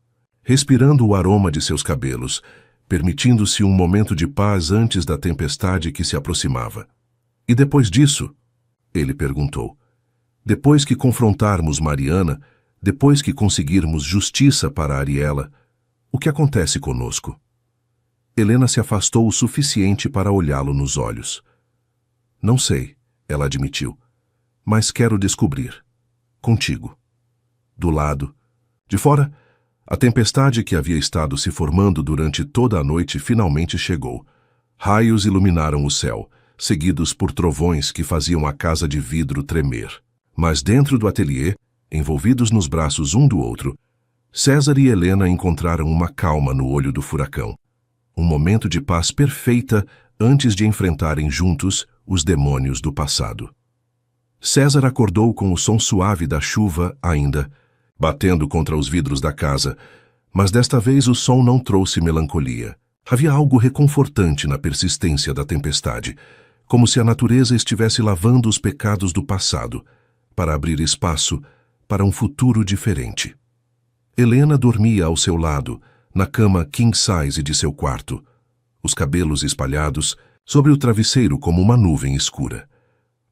respirando o aroma de seus cabelos, permitindo-se um momento de paz antes da tempestade que se aproximava. E depois disso? Ele perguntou. Depois que confrontarmos Mariana, depois que conseguirmos justiça para Ariela, o que acontece conosco? Helena se afastou o suficiente para olhá-lo nos olhos. Não sei, ela admitiu, mas quero descobrir. Contigo. Do lado, de fora, a tempestade que havia estado se formando durante toda a noite finalmente chegou. Raios iluminaram o céu, seguidos por trovões que faziam a casa de vidro tremer. Mas dentro do ateliê, envolvidos nos braços um do outro, César e Helena encontraram uma calma no olho do furacão. Um momento de paz perfeita antes de enfrentarem juntos os demônios do passado. César acordou com o som suave da chuva ainda, batendo contra os vidros da casa, mas desta vez o som não trouxe melancolia. Havia algo reconfortante na persistência da tempestade, como se a natureza estivesse lavando os pecados do passado, para abrir espaço para um futuro diferente. Helena dormia ao seu lado, na cama king size de seu quarto, os cabelos espalhados sobre o travesseiro como uma nuvem escura.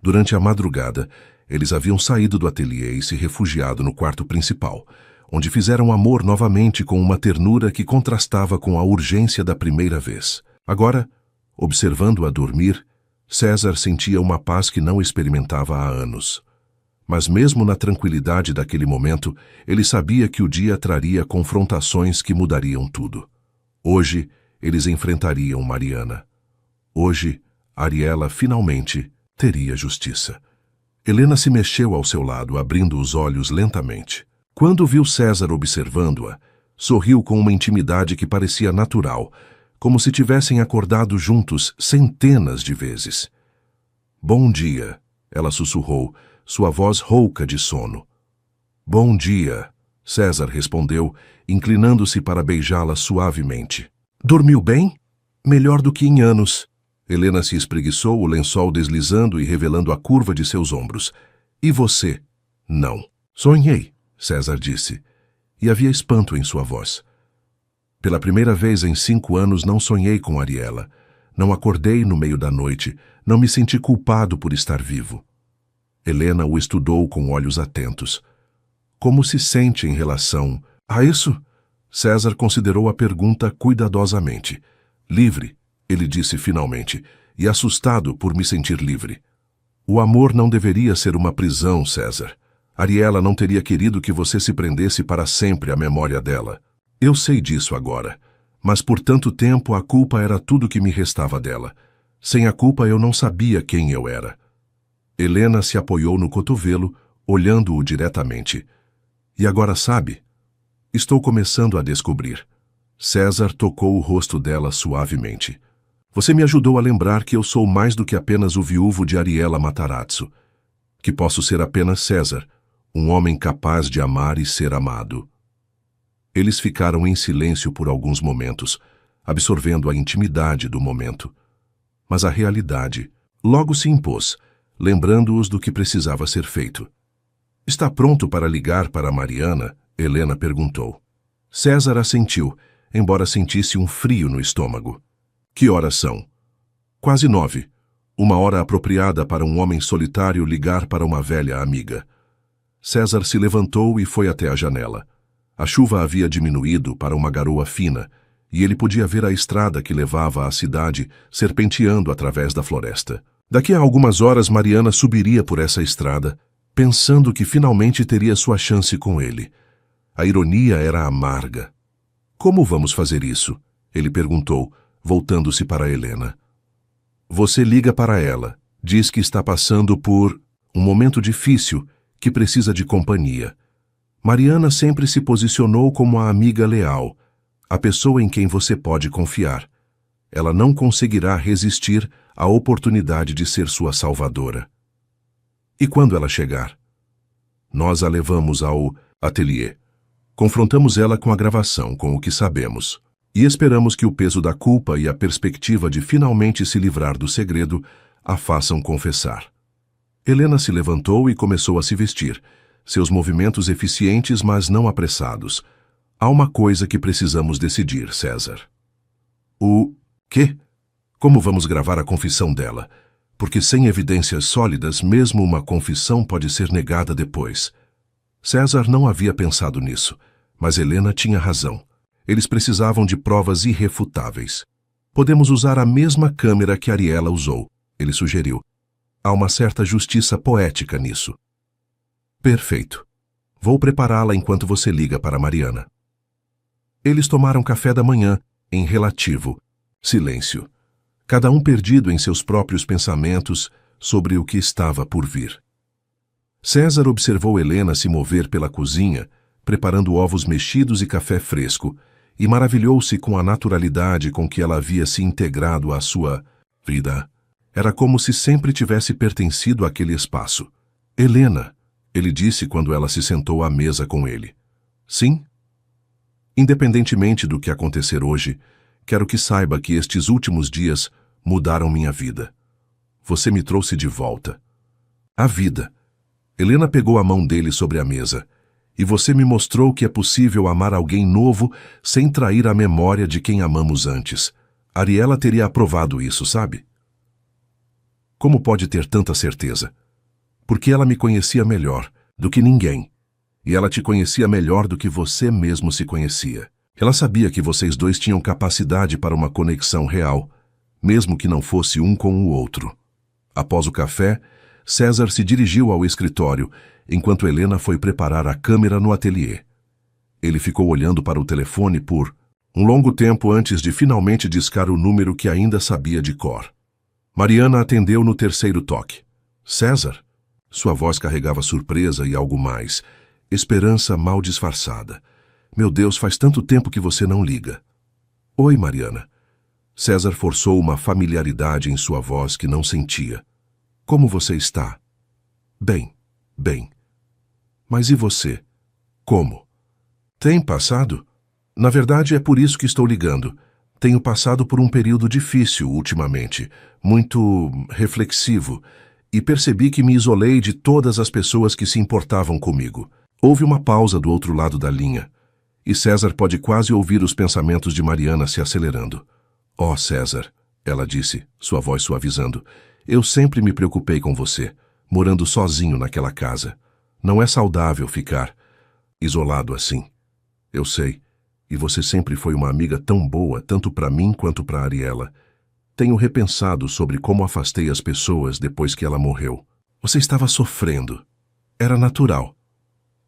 Durante a madrugada, eles haviam saído do ateliê e se refugiado no quarto principal, onde fizeram amor novamente com uma ternura que contrastava com a urgência da primeira vez. Agora, observando-a dormir, César sentia uma paz que não experimentava há anos. Mas mesmo na tranquilidade daquele momento, ele sabia que o dia traria confrontações que mudariam tudo. Hoje, eles enfrentariam Mariana. Hoje, Ariela finalmente teria justiça. Helena se mexeu ao seu lado, abrindo os olhos lentamente. Quando viu César observando-a, sorriu com uma intimidade que parecia natural, como se tivessem acordado juntos centenas de vezes. "Bom dia", ela sussurrou, sua voz rouca de sono. "Bom dia", César respondeu, inclinando-se para beijá-la suavemente. "Dormiu bem? Melhor do que em anos." Helena se espreguiçou, o lençol deslizando e revelando a curva de seus ombros. "E você?" "Não." "Sonhei", César disse, e havia espanto em sua voz. "Pela primeira vez em 5 anos não sonhei com Ariela. Não acordei no meio da noite, não me senti culpado por estar vivo." Helena o estudou com olhos atentos. "Como se sente em relação a isso?" César considerou a pergunta cuidadosamente. "Livre", ele disse finalmente, e assustado por me sentir livre. "O amor não deveria ser uma prisão, César. Ariela não teria querido que você se prendesse para sempre à memória dela. Eu sei disso agora, mas por tanto tempo a culpa era tudo que me restava dela. Sem a culpa eu não sabia quem eu era." Helena se apoiou no cotovelo, olhando-o diretamente. "E agora sabe? Estou começando a descobrir." César tocou o rosto dela suavemente. "Você me ajudou a lembrar que eu sou mais do que apenas o viúvo de Ariela Matarazzo. Que posso ser apenas César, um homem capaz de amar e ser amado." Eles ficaram em silêncio por alguns momentos, absorvendo a intimidade do momento. Mas a realidade logo se impôs, lembrando-os do que precisava ser feito. "Está pronto para ligar para Mariana?" Helena perguntou. César assentiu, embora sentisse um frio no estômago. "Que horas são?" "Quase 9. Uma hora apropriada para um homem solitário ligar para uma velha amiga." César se levantou e foi até a janela. A chuva havia diminuído para uma garoa fina, e ele podia ver a estrada que levava à cidade serpenteando através da floresta. Daqui a algumas horas Mariana subiria por essa estrada, pensando que finalmente teria sua chance com ele. A ironia era amarga. "Como vamos fazer isso?" ele perguntou, voltando-se para Helena. "Você liga para ela, diz que está passando por um momento difícil, que precisa de companhia. Mariana sempre se posicionou como a amiga leal, a pessoa em quem você pode confiar. Ela não conseguirá resistir à oportunidade de ser sua salvadora. E quando ela chegar? Nós a levamos ao ateliê. Confrontamos ela com a gravação, com o que sabemos. E esperamos que o peso da culpa e a perspectiva de finalmente se livrar do segredo a façam confessar. Helena se levantou e começou a se vestir, seus movimentos eficientes, mas não apressados. Há uma coisa que precisamos decidir, César. O quê? Como vamos gravar a confissão dela? Porque sem evidências sólidas, mesmo uma confissão pode ser negada depois. César não havia pensado nisso, mas Helena tinha razão. Eles precisavam de provas irrefutáveis. Podemos usar a mesma câmera que Ariela usou, ele sugeriu. Há uma certa justiça poética nisso. Perfeito. Vou prepará-la enquanto você liga para Mariana. Eles tomaram café da manhã, em relativo silêncio. Cada um perdido em seus próprios pensamentos sobre o que estava por vir. César observou Helena se mover pela cozinha, preparando ovos mexidos e café fresco, e maravilhou-se com a naturalidade com que ela havia se integrado à sua vida. Era como se sempre tivesse pertencido àquele espaço. Helena, ele disse quando ela se sentou à mesa com ele. Sim? Independentemente do que acontecer hoje, quero que saiba que estes últimos dias mudaram minha vida. Você me trouxe de volta. A vida. Helena pegou a mão dele sobre a mesa. E você me mostrou que é possível amar alguém novo sem trair a memória de quem amamos antes. Ariela teria aprovado isso, sabe? Como pode ter tanta certeza? Porque ela me conhecia melhor do que ninguém. E ela te conhecia melhor do que você mesmo se conhecia. Ela sabia que vocês dois tinham capacidade para uma conexão real, mesmo que não fosse um com o outro. Após o café, César se dirigiu ao escritório, enquanto Helena foi preparar a câmera no ateliê. Ele ficou olhando para o telefone por um longo tempo antes de finalmente discar o número que ainda sabia de cor. Mariana atendeu no terceiro toque. César? Sua voz carregava surpresa e algo mais. Esperança mal disfarçada. Meu Deus, faz tanto tempo que você não liga. Oi, Mariana. César forçou uma familiaridade em sua voz que não sentia. Como você está? Bem, bem. Mas e você? Como? Tem passado? Na verdade, é por isso que estou ligando. Tenho passado por um período difícil ultimamente, muito reflexivo, e percebi que me isolei de todas as pessoas que se importavam comigo. Houve uma pausa do outro lado da linha, e César pode quase ouvir os pensamentos de Mariana se acelerando. Oh, César, ela disse, sua voz suavizando, eu sempre me preocupei com você, morando sozinho naquela casa. Não é saudável ficar isolado assim. Eu sei, e você sempre foi uma amiga tão boa, tanto para mim quanto para Ariela. Tenho repensado sobre como afastei as pessoas depois que ela morreu. Você estava sofrendo. Era natural.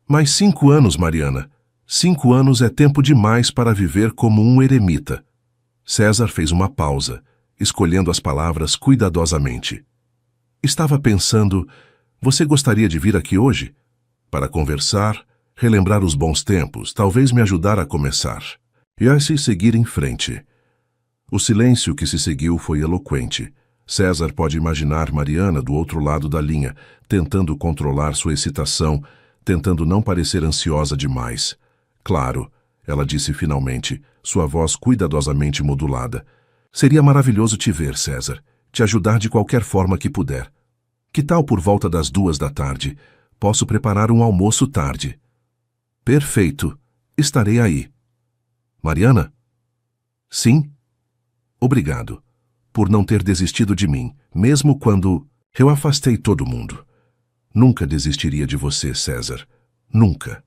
Mas 5 anos, Mariana. 5 anos é tempo demais para viver como um eremita. César fez uma pausa, escolhendo as palavras cuidadosamente. Estava pensando, você gostaria de vir aqui hoje? Para conversar, relembrar os bons tempos, talvez me ajudar a começar. E assim seguir em frente. O silêncio que se seguiu foi eloquente. César pode imaginar Mariana do outro lado da linha, tentando controlar sua excitação, tentando não parecer ansiosa demais. Claro, ela disse finalmente, sua voz cuidadosamente modulada. Seria maravilhoso te ver, César. Te ajudar de qualquer forma que puder. Que tal por volta das 2 da tarde? Posso preparar um almoço tarde. Perfeito. Estarei aí. Mariana? Sim? Obrigado. Por não ter desistido de mim, mesmo quando eu afastei todo mundo. Nunca desistiria de você, César. Nunca.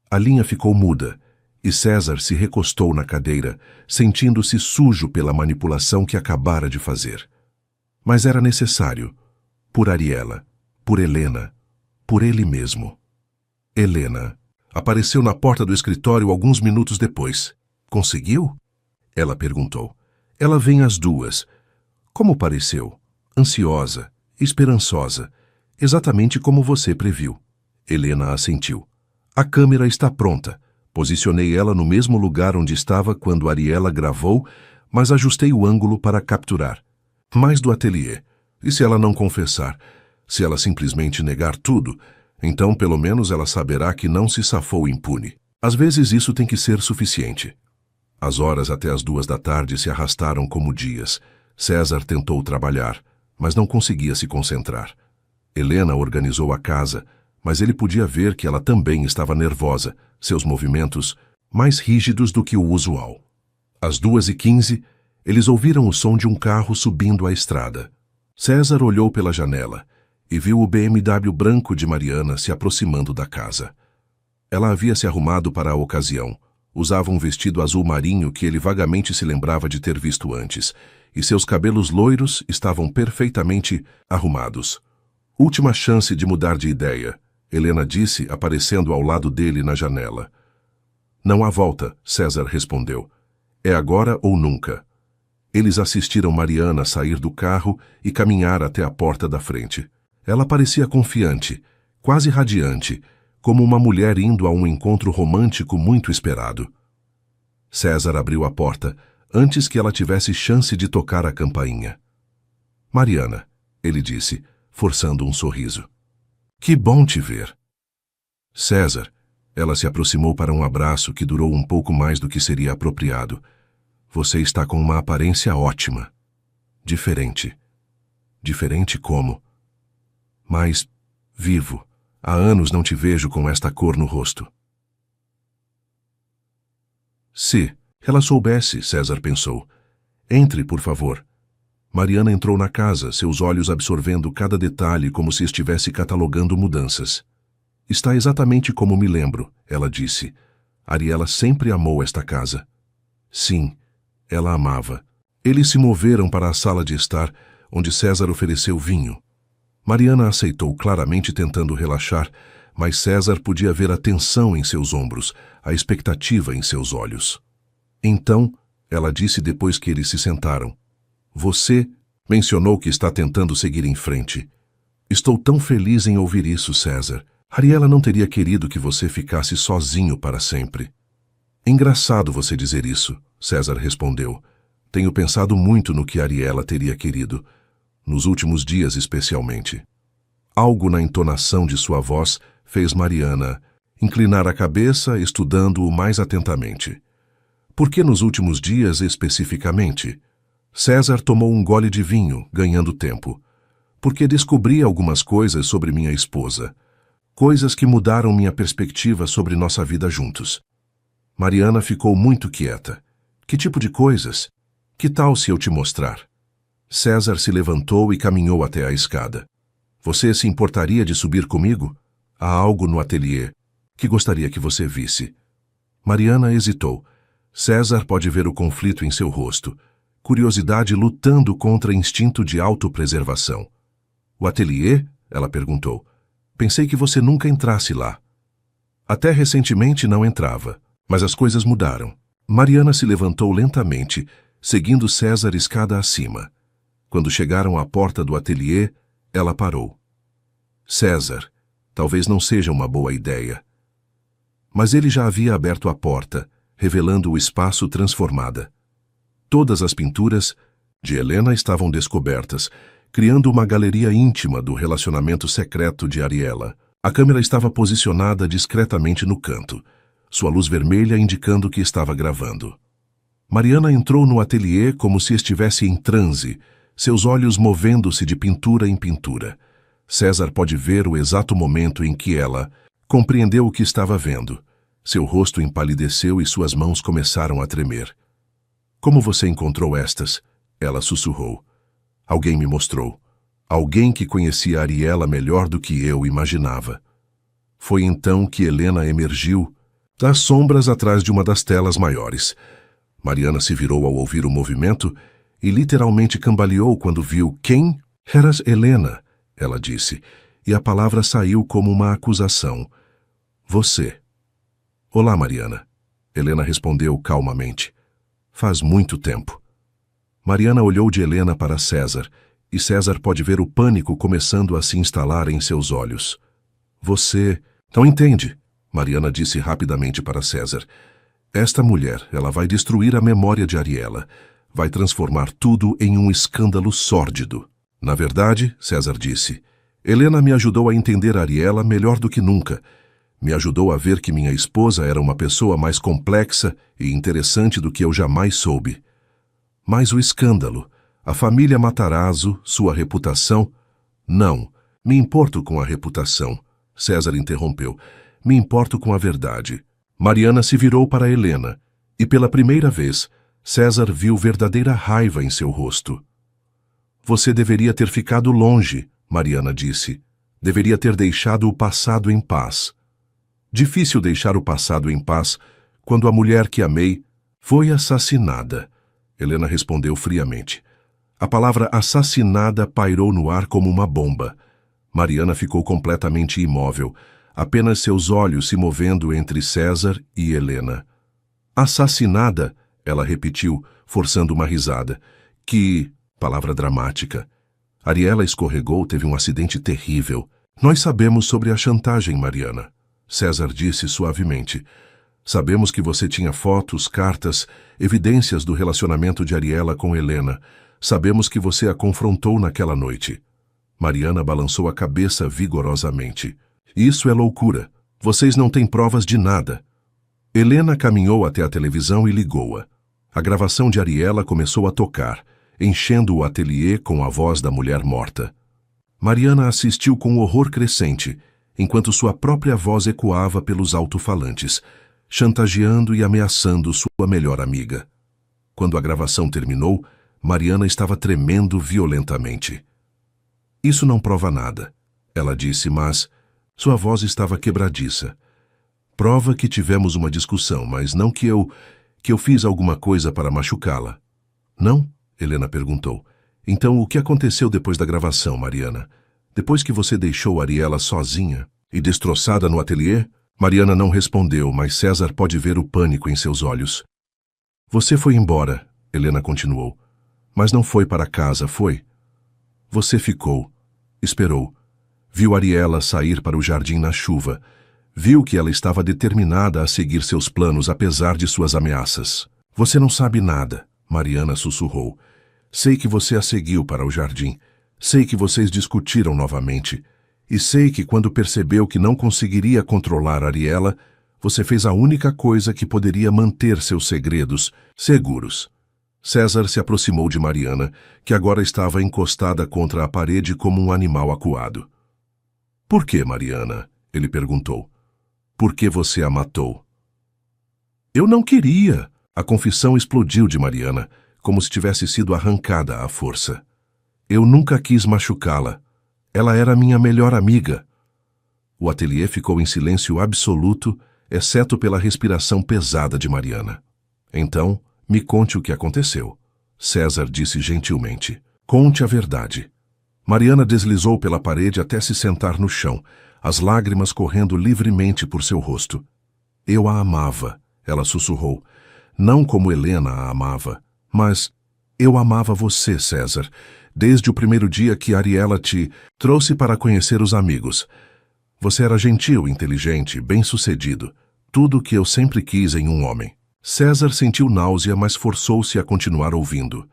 A linha ficou muda, e César se recostou na cadeira, sentindo-se sujo pela manipulação que acabara de fazer. Mas era necessário. Por Ariela, por Helena, por ele mesmo. Helena apareceu na porta do escritório alguns minutos depois. Conseguiu? Ela perguntou. Ela vem às 2. Como pareceu? Ansiosa, esperançosa, exatamente como você previu. Helena assentiu. A câmera está pronta. Posicionei ela no mesmo lugar onde estava quando Ariela gravou, mas ajustei o ângulo para capturar. Mais do ateliê. E se ela não confessar? Se ela simplesmente negar tudo, então pelo menos ela saberá que não se safou impune. Às vezes isso tem que ser suficiente. As horas até as 2 da tarde se arrastaram como dias. César tentou trabalhar, mas não conseguia se concentrar. Helena organizou a casa, mas ele podia ver que ela também estava nervosa, seus movimentos mais rígidos do que o usual. Às 2h15, eles ouviram o som de um carro subindo a estrada. César olhou pela janela e viu o BMW branco de Mariana se aproximando da casa. Ela havia se arrumado para a ocasião. Usava um vestido azul marinho que ele vagamente se lembrava de ter visto antes, e seus cabelos loiros estavam perfeitamente arrumados. Última chance de mudar de ideia, Helena disse, aparecendo ao lado dele na janela. Não há volta, César respondeu. É agora ou nunca. Eles assistiram Mariana sair do carro e caminhar até a porta da frente. Ela parecia confiante, quase radiante, como uma mulher indo a um encontro romântico muito esperado. César abriu a porta antes que ela tivesse chance de tocar a campainha. Mariana, ele disse, forçando um sorriso. Que bom te ver. César, ela se aproximou para um abraço que durou um pouco mais do que seria apropriado. Você está com uma aparência ótima. Diferente. Diferente como? Mas, vivo. Há anos não te vejo com esta cor no rosto. Se ela soubesse, César pensou. Entre, por favor. Mariana entrou na casa, seus olhos absorvendo cada detalhe como se estivesse catalogando mudanças. Está exatamente como me lembro, ela disse. Ariela sempre amou esta casa. Sim, ela amava. Eles se moveram para a sala de estar, onde César ofereceu vinho. Mariana aceitou, claramente tentando relaxar, mas César podia ver a tensão em seus ombros, a expectativa em seus olhos. Então, ela disse depois que eles se sentaram. Você mencionou que está tentando seguir em frente. Estou tão feliz em ouvir isso, César. Ariela não teria querido que você ficasse sozinho para sempre. Engraçado você dizer isso, César respondeu. Tenho pensado muito no que Ariela teria querido. Nos últimos dias especialmente. Algo na entonação de sua voz fez Mariana inclinar a cabeça, estudando-o mais atentamente. Por que nos últimos dias especificamente? César tomou um gole de vinho, ganhando tempo. Porque descobri algumas coisas sobre minha esposa. Coisas que mudaram minha perspectiva sobre nossa vida juntos. Mariana ficou muito quieta. Que tipo de coisas? Que tal se eu te mostrar? César se levantou e caminhou até a escada. Você se importaria de subir comigo? Há algo no ateliê que gostaria que você visse. Mariana hesitou. César pode ver o conflito em seu rosto. Curiosidade lutando contra instinto de autopreservação. O ateliê? Ela perguntou. Pensei que você nunca entrasse lá. Até recentemente não entrava, mas as coisas mudaram. Mariana se levantou lentamente, seguindo César escada acima. Quando chegaram à porta do ateliê, ela parou. César, talvez não seja uma boa ideia. Mas ele já havia aberto a porta, revelando o espaço transformada. Todas as pinturas de Helena estavam descobertas, criando uma galeria íntima do relacionamento secreto de Ariela. A câmera estava posicionada discretamente no canto, sua luz vermelha indicando que estava gravando. Mariana entrou no ateliê como se estivesse em transe, seus olhos movendo-se de pintura em pintura. César pode ver o exato momento em que ela compreendeu o que estava vendo. Seu rosto empalideceu e suas mãos começaram a tremer. Como você encontrou estas? Ela sussurrou. Alguém me mostrou. Alguém que conhecia Ariela melhor do que eu imaginava. Foi então que Helena emergiu das sombras atrás de uma das telas maiores. Mariana se virou ao ouvir o movimento e literalmente cambaleou quando viu quem? Eras Helena, ela disse, e a palavra saiu como uma acusação. Você. Olá, Mariana. Helena respondeu calmamente. Faz muito tempo. Mariana olhou de Helena para César, e César pode ver o pânico começando a se instalar em seus olhos. Você não entende, Mariana disse rapidamente para César. Esta mulher, ela vai destruir a memória de Ariela. Vai transformar tudo em um escândalo sórdido. Na verdade, César disse, Helena me ajudou a entender Ariela melhor do que nunca. Me ajudou a ver que minha esposa era uma pessoa mais complexa e interessante do que eu jamais soube. Mas o escândalo, a família Matarazzo, sua reputação... Não, me importo com a reputação, César interrompeu. Me importo com a verdade. Mariana se virou para Helena, e pela primeira vez, César viu verdadeira raiva em seu rosto. Você deveria ter ficado longe, Mariana disse. Deveria ter deixado o passado em paz. Difícil deixar o passado em paz quando a mulher que amei foi assassinada, Helena respondeu friamente. A palavra assassinada pairou no ar como uma bomba. Mariana ficou completamente imóvel, apenas seus olhos se movendo entre César e Helena. Assassinada, ela repetiu, forçando uma risada. Que... palavra dramática. Ariela escorregou, teve um acidente terrível. Nós sabemos sobre a chantagem, Mariana. César disse suavemente. Sabemos que você tinha fotos, cartas, evidências do relacionamento de Ariela com Helena. Sabemos que você a confrontou naquela noite. Mariana balançou a cabeça vigorosamente. Isso é loucura. Vocês não têm provas de nada. Helena caminhou até a televisão e ligou-a. A gravação de Ariela começou a tocar, enchendo o ateliê com a voz da mulher morta. Mariana assistiu com horror crescente, enquanto sua própria voz ecoava pelos alto-falantes, chantageando e ameaçando sua melhor amiga. Quando a gravação terminou, Mariana estava tremendo violentamente. Isso não prova nada, ela disse, mas sua voz estava quebradiça. Prova que tivemos uma discussão, mas não que eu fiz alguma coisa para machucá-la. Não? Helena perguntou. Então, o que aconteceu depois da gravação, Mariana? Depois que você deixou Ariela sozinha e destroçada no ateliê? Mariana não respondeu, mas César pode ver o pânico em seus olhos. Você foi embora, Helena continuou. Mas não foi para casa, foi? Você ficou, esperou. Viu Ariela sair para o jardim na chuva. Viu que ela estava determinada a seguir seus planos apesar de suas ameaças. Você não sabe nada, Mariana sussurrou. Sei que você a seguiu para o jardim. Sei que vocês discutiram novamente. E sei que quando percebeu que não conseguiria controlar Ariela, você fez a única coisa que poderia manter seus segredos seguros. César se aproximou de Mariana, que agora estava encostada contra a parede como um animal acuado. Por que, Mariana? Ele perguntou. Por que você a matou? Eu não queria. A confissão explodiu de Mariana, como se tivesse sido arrancada à força. Eu nunca quis machucá-la. Ela era minha melhor amiga. O ateliê ficou em silêncio absoluto, exceto pela respiração pesada de Mariana. Então, me conte o que aconteceu. César disse gentilmente. Conte a verdade. Mariana deslizou pela parede até se sentar no chão, as lágrimas correndo livremente por seu rosto. Eu a amava, ela sussurrou. Não como Helena a amava, mas eu amava você, César, desde o primeiro dia que Ariela te trouxe para conhecer os amigos. Você era gentil, inteligente, bem-sucedido, tudo o que eu sempre quis em um homem. César sentiu náusea, mas forçou-se a continuar ouvindo.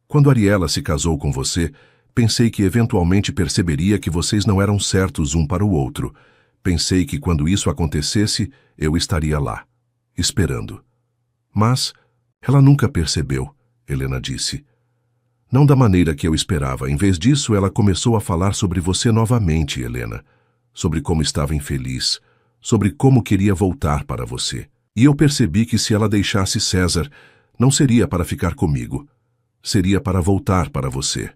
Quando Ariela se casou com você, pensei que eventualmente perceberia que vocês não eram certos um para o outro. Pensei que quando isso acontecesse, eu estaria lá, esperando. Mas ela nunca percebeu, Helena disse. Não da maneira que eu esperava. Em vez disso, ela começou a falar sobre você novamente, Helena. Sobre como estava infeliz, sobre como queria voltar para você. E eu percebi que se ela deixasse César, não seria para ficar comigo. Seria para voltar para você.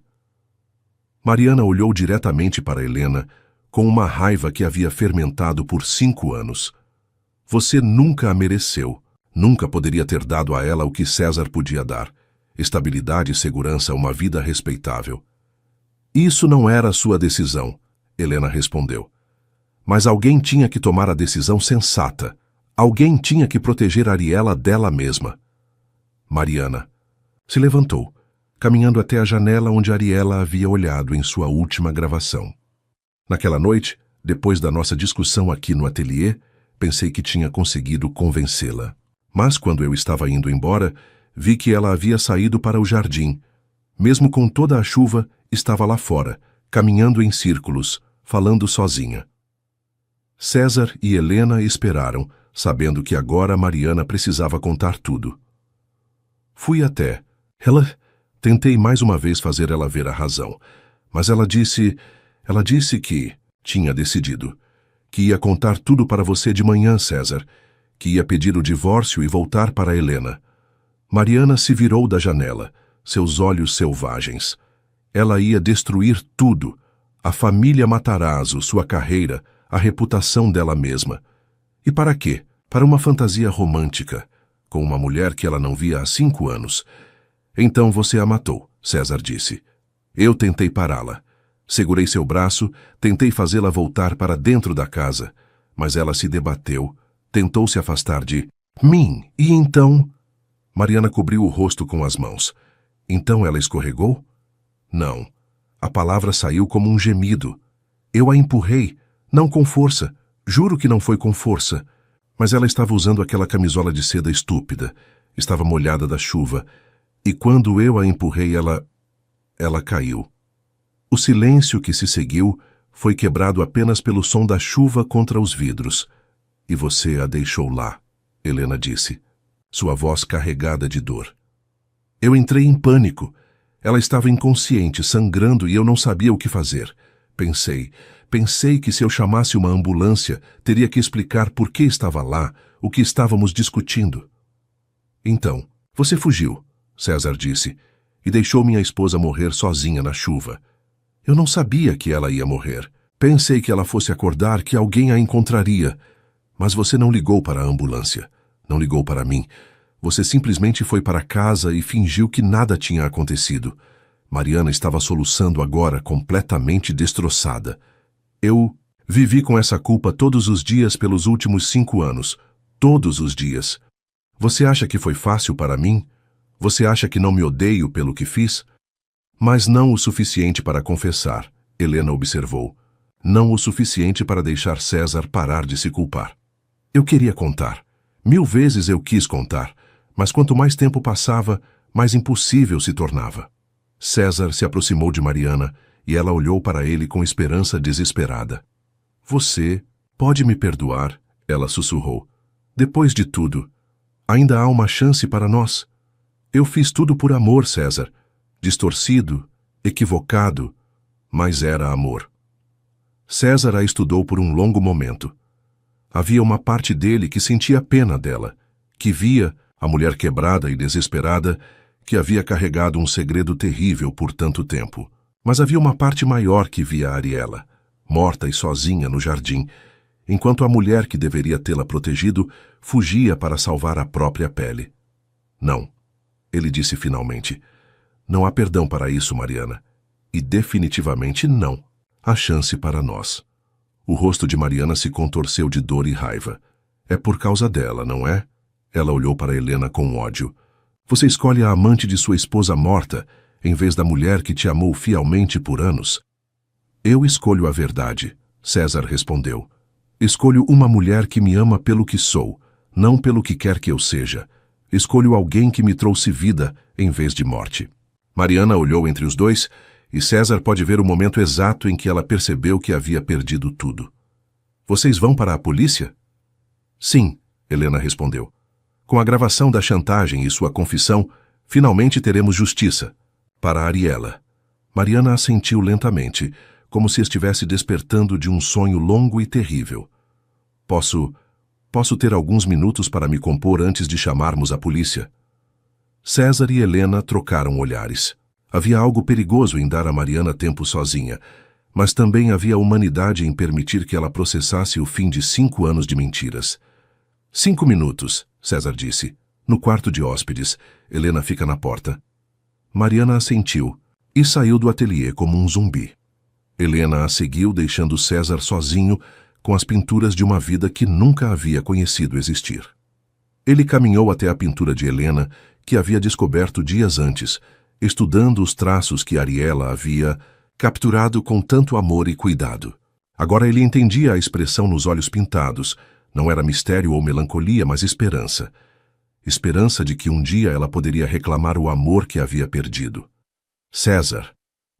Mariana olhou diretamente para Helena, com uma raiva que havia fermentado por 5 anos. Você nunca a mereceu. Nunca poderia ter dado a ela o que César podia dar. Estabilidade e segurança, uma vida respeitável. Isso não era sua decisão, Helena respondeu. Mas alguém tinha que tomar a decisão sensata. Alguém tinha que proteger Ariela dela mesma. Mariana se levantou, caminhando até a janela onde Ariela havia olhado em sua última gravação. Naquela noite, depois da nossa discussão aqui no ateliê, pensei que tinha conseguido convencê-la. Mas quando eu estava indo embora, vi que ela havia saído para o jardim. Mesmo com toda a chuva, estava lá fora, caminhando em círculos, falando sozinha. César e Helena esperaram, sabendo que agora Mariana precisava contar tudo. Fui até ela. Tentei mais uma vez fazer ela ver a razão, mas ela disse que tinha decidido, que ia contar tudo para você de manhã, César, que ia pedir o divórcio e voltar para Helena. Mariana se virou da janela, seus olhos selvagens. Ela ia destruir tudo, a família Matarazzo, sua carreira, a reputação dela mesma. E para quê? Para uma fantasia romântica, com uma mulher que ela não via há 5 anos. Então você a matou, César disse. Eu tentei pará-la. Segurei seu braço, tentei fazê-la voltar para dentro da casa, mas ela se debateu, tentou se afastar de mim, e então... Mariana cobriu o rosto com as mãos. Então ela escorregou? Não. A palavra saiu como um gemido. Eu a empurrei, não com força, juro que não foi com força, mas ela estava usando aquela camisola de seda estúpida, estava molhada da chuva, e quando eu a empurrei, ela caiu. O silêncio que se seguiu foi quebrado apenas pelo som da chuva contra os vidros. E você a deixou lá, Helena disse, sua voz carregada de dor. Eu entrei em pânico. Ela estava inconsciente, sangrando, e eu não sabia o que fazer. Pensei que se eu chamasse uma ambulância, teria que explicar por que estava lá, o que estávamos discutindo. Então, você fugiu, César disse, e deixou minha esposa morrer sozinha na chuva. Eu não sabia que ela ia morrer. Pensei que ela fosse acordar, que alguém a encontraria. Mas você não ligou para a ambulância. Não ligou para mim. Você simplesmente foi para casa e fingiu que nada tinha acontecido. Mariana estava soluçando agora, completamente destroçada. Eu vivi com essa culpa todos os dias pelos últimos 5 anos. Todos os dias. Você acha que foi fácil para mim? Você acha que não me odeio pelo que fiz? Mas não o suficiente para confessar, Helena observou. Não o suficiente para deixar César parar de se culpar. Eu queria contar. 1000 vezes eu quis contar, mas quanto mais tempo passava, mais impossível se tornava. César se aproximou de Mariana e ela olhou para ele com esperança desesperada. Você pode me perdoar, ela sussurrou. Depois de tudo, ainda há uma chance para nós. Eu fiz tudo por amor, César. Distorcido, equivocado, mas era amor. César a estudou por um longo momento. Havia uma parte dele que sentia pena dela, que via a mulher quebrada e desesperada, que havia carregado um segredo terrível por tanto tempo. Mas havia uma parte maior que via Ariela, morta e sozinha no jardim, enquanto a mulher que deveria tê-la protegido fugia para salvar a própria pele. Não, ele disse finalmente. Não há perdão para isso, Mariana. E definitivamente não há chance para nós. O rosto de Mariana se contorceu de dor e raiva. É por causa dela, não é? Ela olhou para Helena com ódio. Você escolhe a amante de sua esposa morta, em vez da mulher que te amou fielmente por anos. Eu escolho a verdade, César respondeu. Escolho uma mulher que me ama pelo que sou, não pelo que quer que eu seja. Escolho alguém que me trouxe vida em vez de morte. Mariana olhou entre os dois e César pode ver o momento exato em que ela percebeu que havia perdido tudo. Vocês vão para a polícia? Sim, Helena respondeu. Com a gravação da chantagem e sua confissão, finalmente teremos justiça. Para Ariela. Mariana assentiu lentamente, como se estivesse despertando de um sonho longo e terrível. Posso ter alguns minutos para me compor antes de chamarmos a polícia? César e Helena trocaram olhares. Havia algo perigoso em dar a Mariana tempo sozinha, mas também havia humanidade em permitir que ela processasse o fim de 5 anos de mentiras. 5 minutos, César disse. No quarto de hóspedes, Helena fica na porta. Mariana assentiu e saiu do ateliê como um zumbi. Helena a seguiu, deixando César sozinho com as pinturas de uma vida que nunca havia conhecido existir. Ele caminhou até a pintura de Helena, que havia descoberto dias antes, estudando os traços que Ariela havia capturado com tanto amor e cuidado. Agora ele entendia a expressão nos olhos pintados. Não era mistério ou melancolia, mas esperança. Esperança de que um dia ela poderia reclamar o amor que havia perdido. César!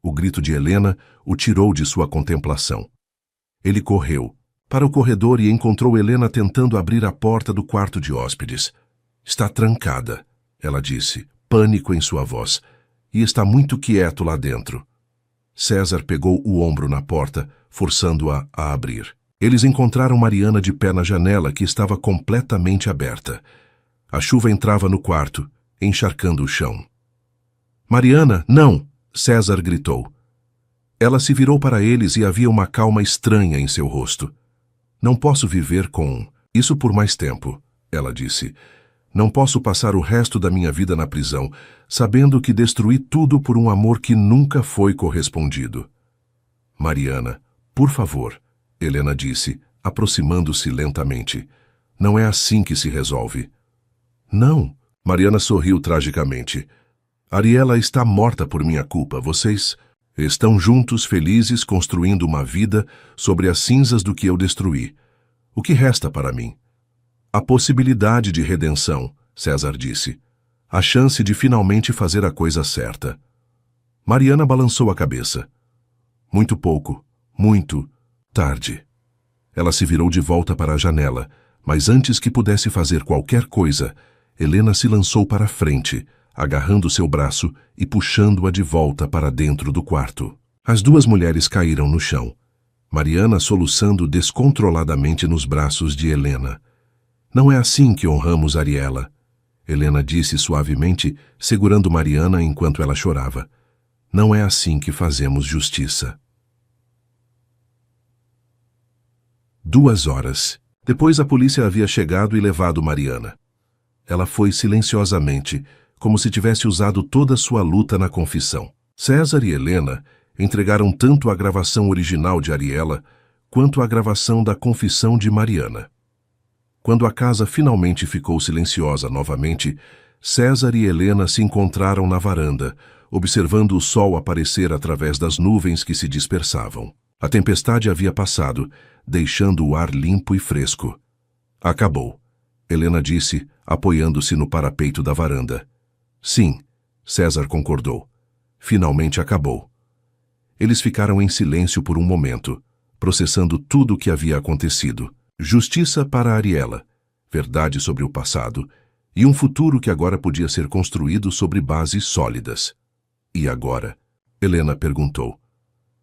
O grito de Helena o tirou de sua contemplação. Ele correu, para o corredor e encontrou Helena tentando abrir a porta do quarto de hóspedes. Está trancada, ela disse, pânico em sua voz, e está muito quieto lá dentro. César pegou o ombro na porta, forçando-a a abrir. Eles encontraram Mariana de pé na janela, que estava completamente aberta. A chuva entrava no quarto, encharcando o chão. Mariana, não! César gritou. Ela se virou para eles e havia uma calma estranha em seu rosto. Não posso viver com isso por mais tempo, ela disse. Não posso passar o resto da minha vida na prisão, sabendo que destruí tudo por um amor que nunca foi correspondido. Mariana, por favor, Helena disse, aproximando-se lentamente. Não é assim que se resolve. Não, Mariana sorriu tragicamente. Ariela está morta por minha culpa. Vocês estão juntos, felizes, construindo uma vida sobre as cinzas do que eu destruí. O que resta para mim? A possibilidade de redenção, César disse. A chance de finalmente fazer a coisa certa. Mariana balançou a cabeça. Muito pouco, muito tarde. Ela se virou de volta para a janela, mas antes que pudesse fazer qualquer coisa, Helena se lançou para a frente, agarrando seu braço e puxando-a de volta para dentro do quarto. As duas mulheres caíram no chão, Mariana soluçando descontroladamente nos braços de Helena. Não é assim que honramos Ariela, Helena disse suavemente, segurando Mariana enquanto ela chorava. Não é assim que fazemos justiça. 2 horas. Depois a polícia havia chegado e levado Mariana. Ela foi silenciosamente, como se tivesse usado toda sua luta na confissão. César e Helena entregaram tanto a gravação original de Ariela quanto a gravação da confissão de Mariana. Quando a casa finalmente ficou silenciosa novamente, César e Helena se encontraram na varanda, observando o sol aparecer através das nuvens que se dispersavam. A tempestade havia passado, deixando o ar limpo e fresco. Acabou, Helena disse, apoiando-se no parapeito da varanda. Sim, César concordou. Finalmente acabou. Eles ficaram em silêncio por um momento, processando tudo o que havia acontecido. Justiça para Ariela, verdade sobre o passado, e um futuro que agora podia ser construído sobre bases sólidas. E agora? Helena perguntou.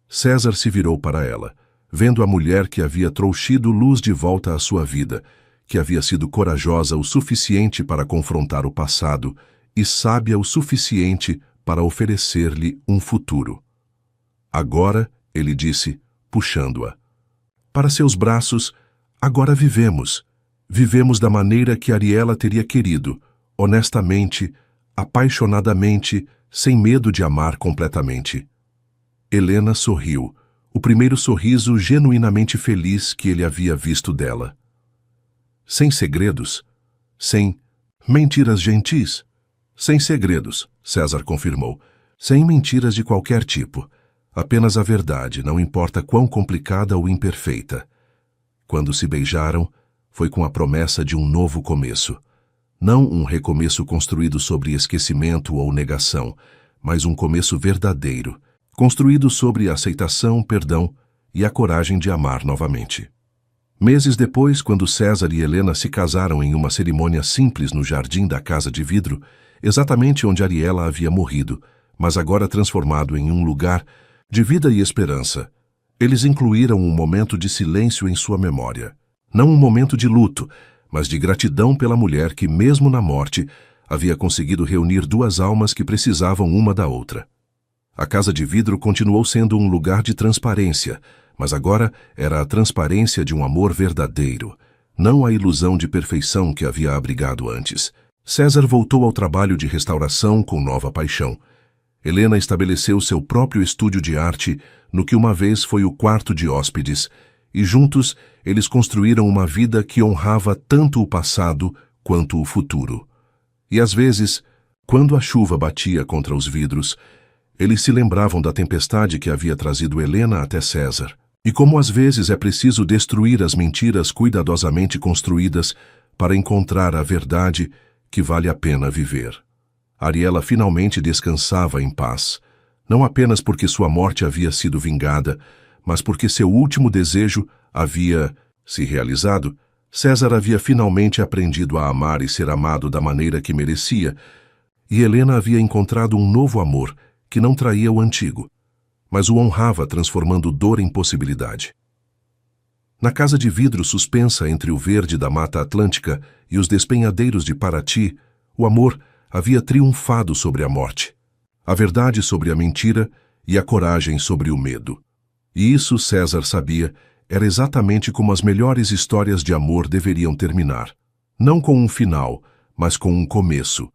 César se virou para ela, vendo a mulher que havia trouxido luz de volta à sua vida, que havia sido corajosa o suficiente para confrontar o passado e sábia o suficiente para oferecer-lhe um futuro. Agora, ele disse, puxando-a. Para seus braços, agora vivemos. Vivemos da maneira que Ariela teria querido, honestamente, apaixonadamente, sem medo de amar completamente. Helena sorriu, o primeiro sorriso genuinamente feliz que ele havia visto dela. Sem segredos, sem mentiras gentis. Sem segredos, César confirmou, sem mentiras de qualquer tipo. Apenas a verdade, não importa quão complicada ou imperfeita. Quando se beijaram, foi com a promessa de um novo começo. Não um recomeço construído sobre esquecimento ou negação, mas um começo verdadeiro, construído sobre aceitação, perdão e a coragem de amar novamente. Meses depois, quando César e Helena se casaram em uma cerimônia simples no jardim da Casa de Vidro, exatamente onde Ariela havia morrido, mas agora transformado em um lugar de vida e esperança, eles incluíram um momento de silêncio em sua memória. Não um momento de luto, mas de gratidão pela mulher que, mesmo na morte, havia conseguido reunir duas almas que precisavam uma da outra. A Casa de Vidro continuou sendo um lugar de transparência, mas agora era a transparência de um amor verdadeiro, não a ilusão de perfeição que havia abrigado antes. César voltou ao trabalho de restauração com nova paixão. Helena estabeleceu seu próprio estúdio de arte no que uma vez foi o quarto de hóspedes, e juntos eles construíram uma vida que honrava tanto o passado quanto o futuro. E às vezes, quando a chuva batia contra os vidros, eles se lembravam da tempestade que havia trazido Helena até César, e como às vezes é preciso destruir as mentiras cuidadosamente construídas para encontrar a verdade que vale a pena viver. Ariela finalmente descansava em paz, não apenas porque sua morte havia sido vingada, mas porque seu último desejo havia Se realizado, César havia finalmente aprendido a amar e ser amado da maneira que merecia, e Helena havia encontrado um novo amor que não traía o antigo, mas o honrava, transformando dor em possibilidade. Na casa de vidro suspensa entre o verde da Mata Atlântica e os despenhadeiros de Paraty, o amor havia triunfado sobre a morte, a verdade sobre a mentira e a coragem sobre o medo. E isso, César sabia, era exatamente como as melhores histórias de amor deveriam terminar. Não com um final, mas com um começo,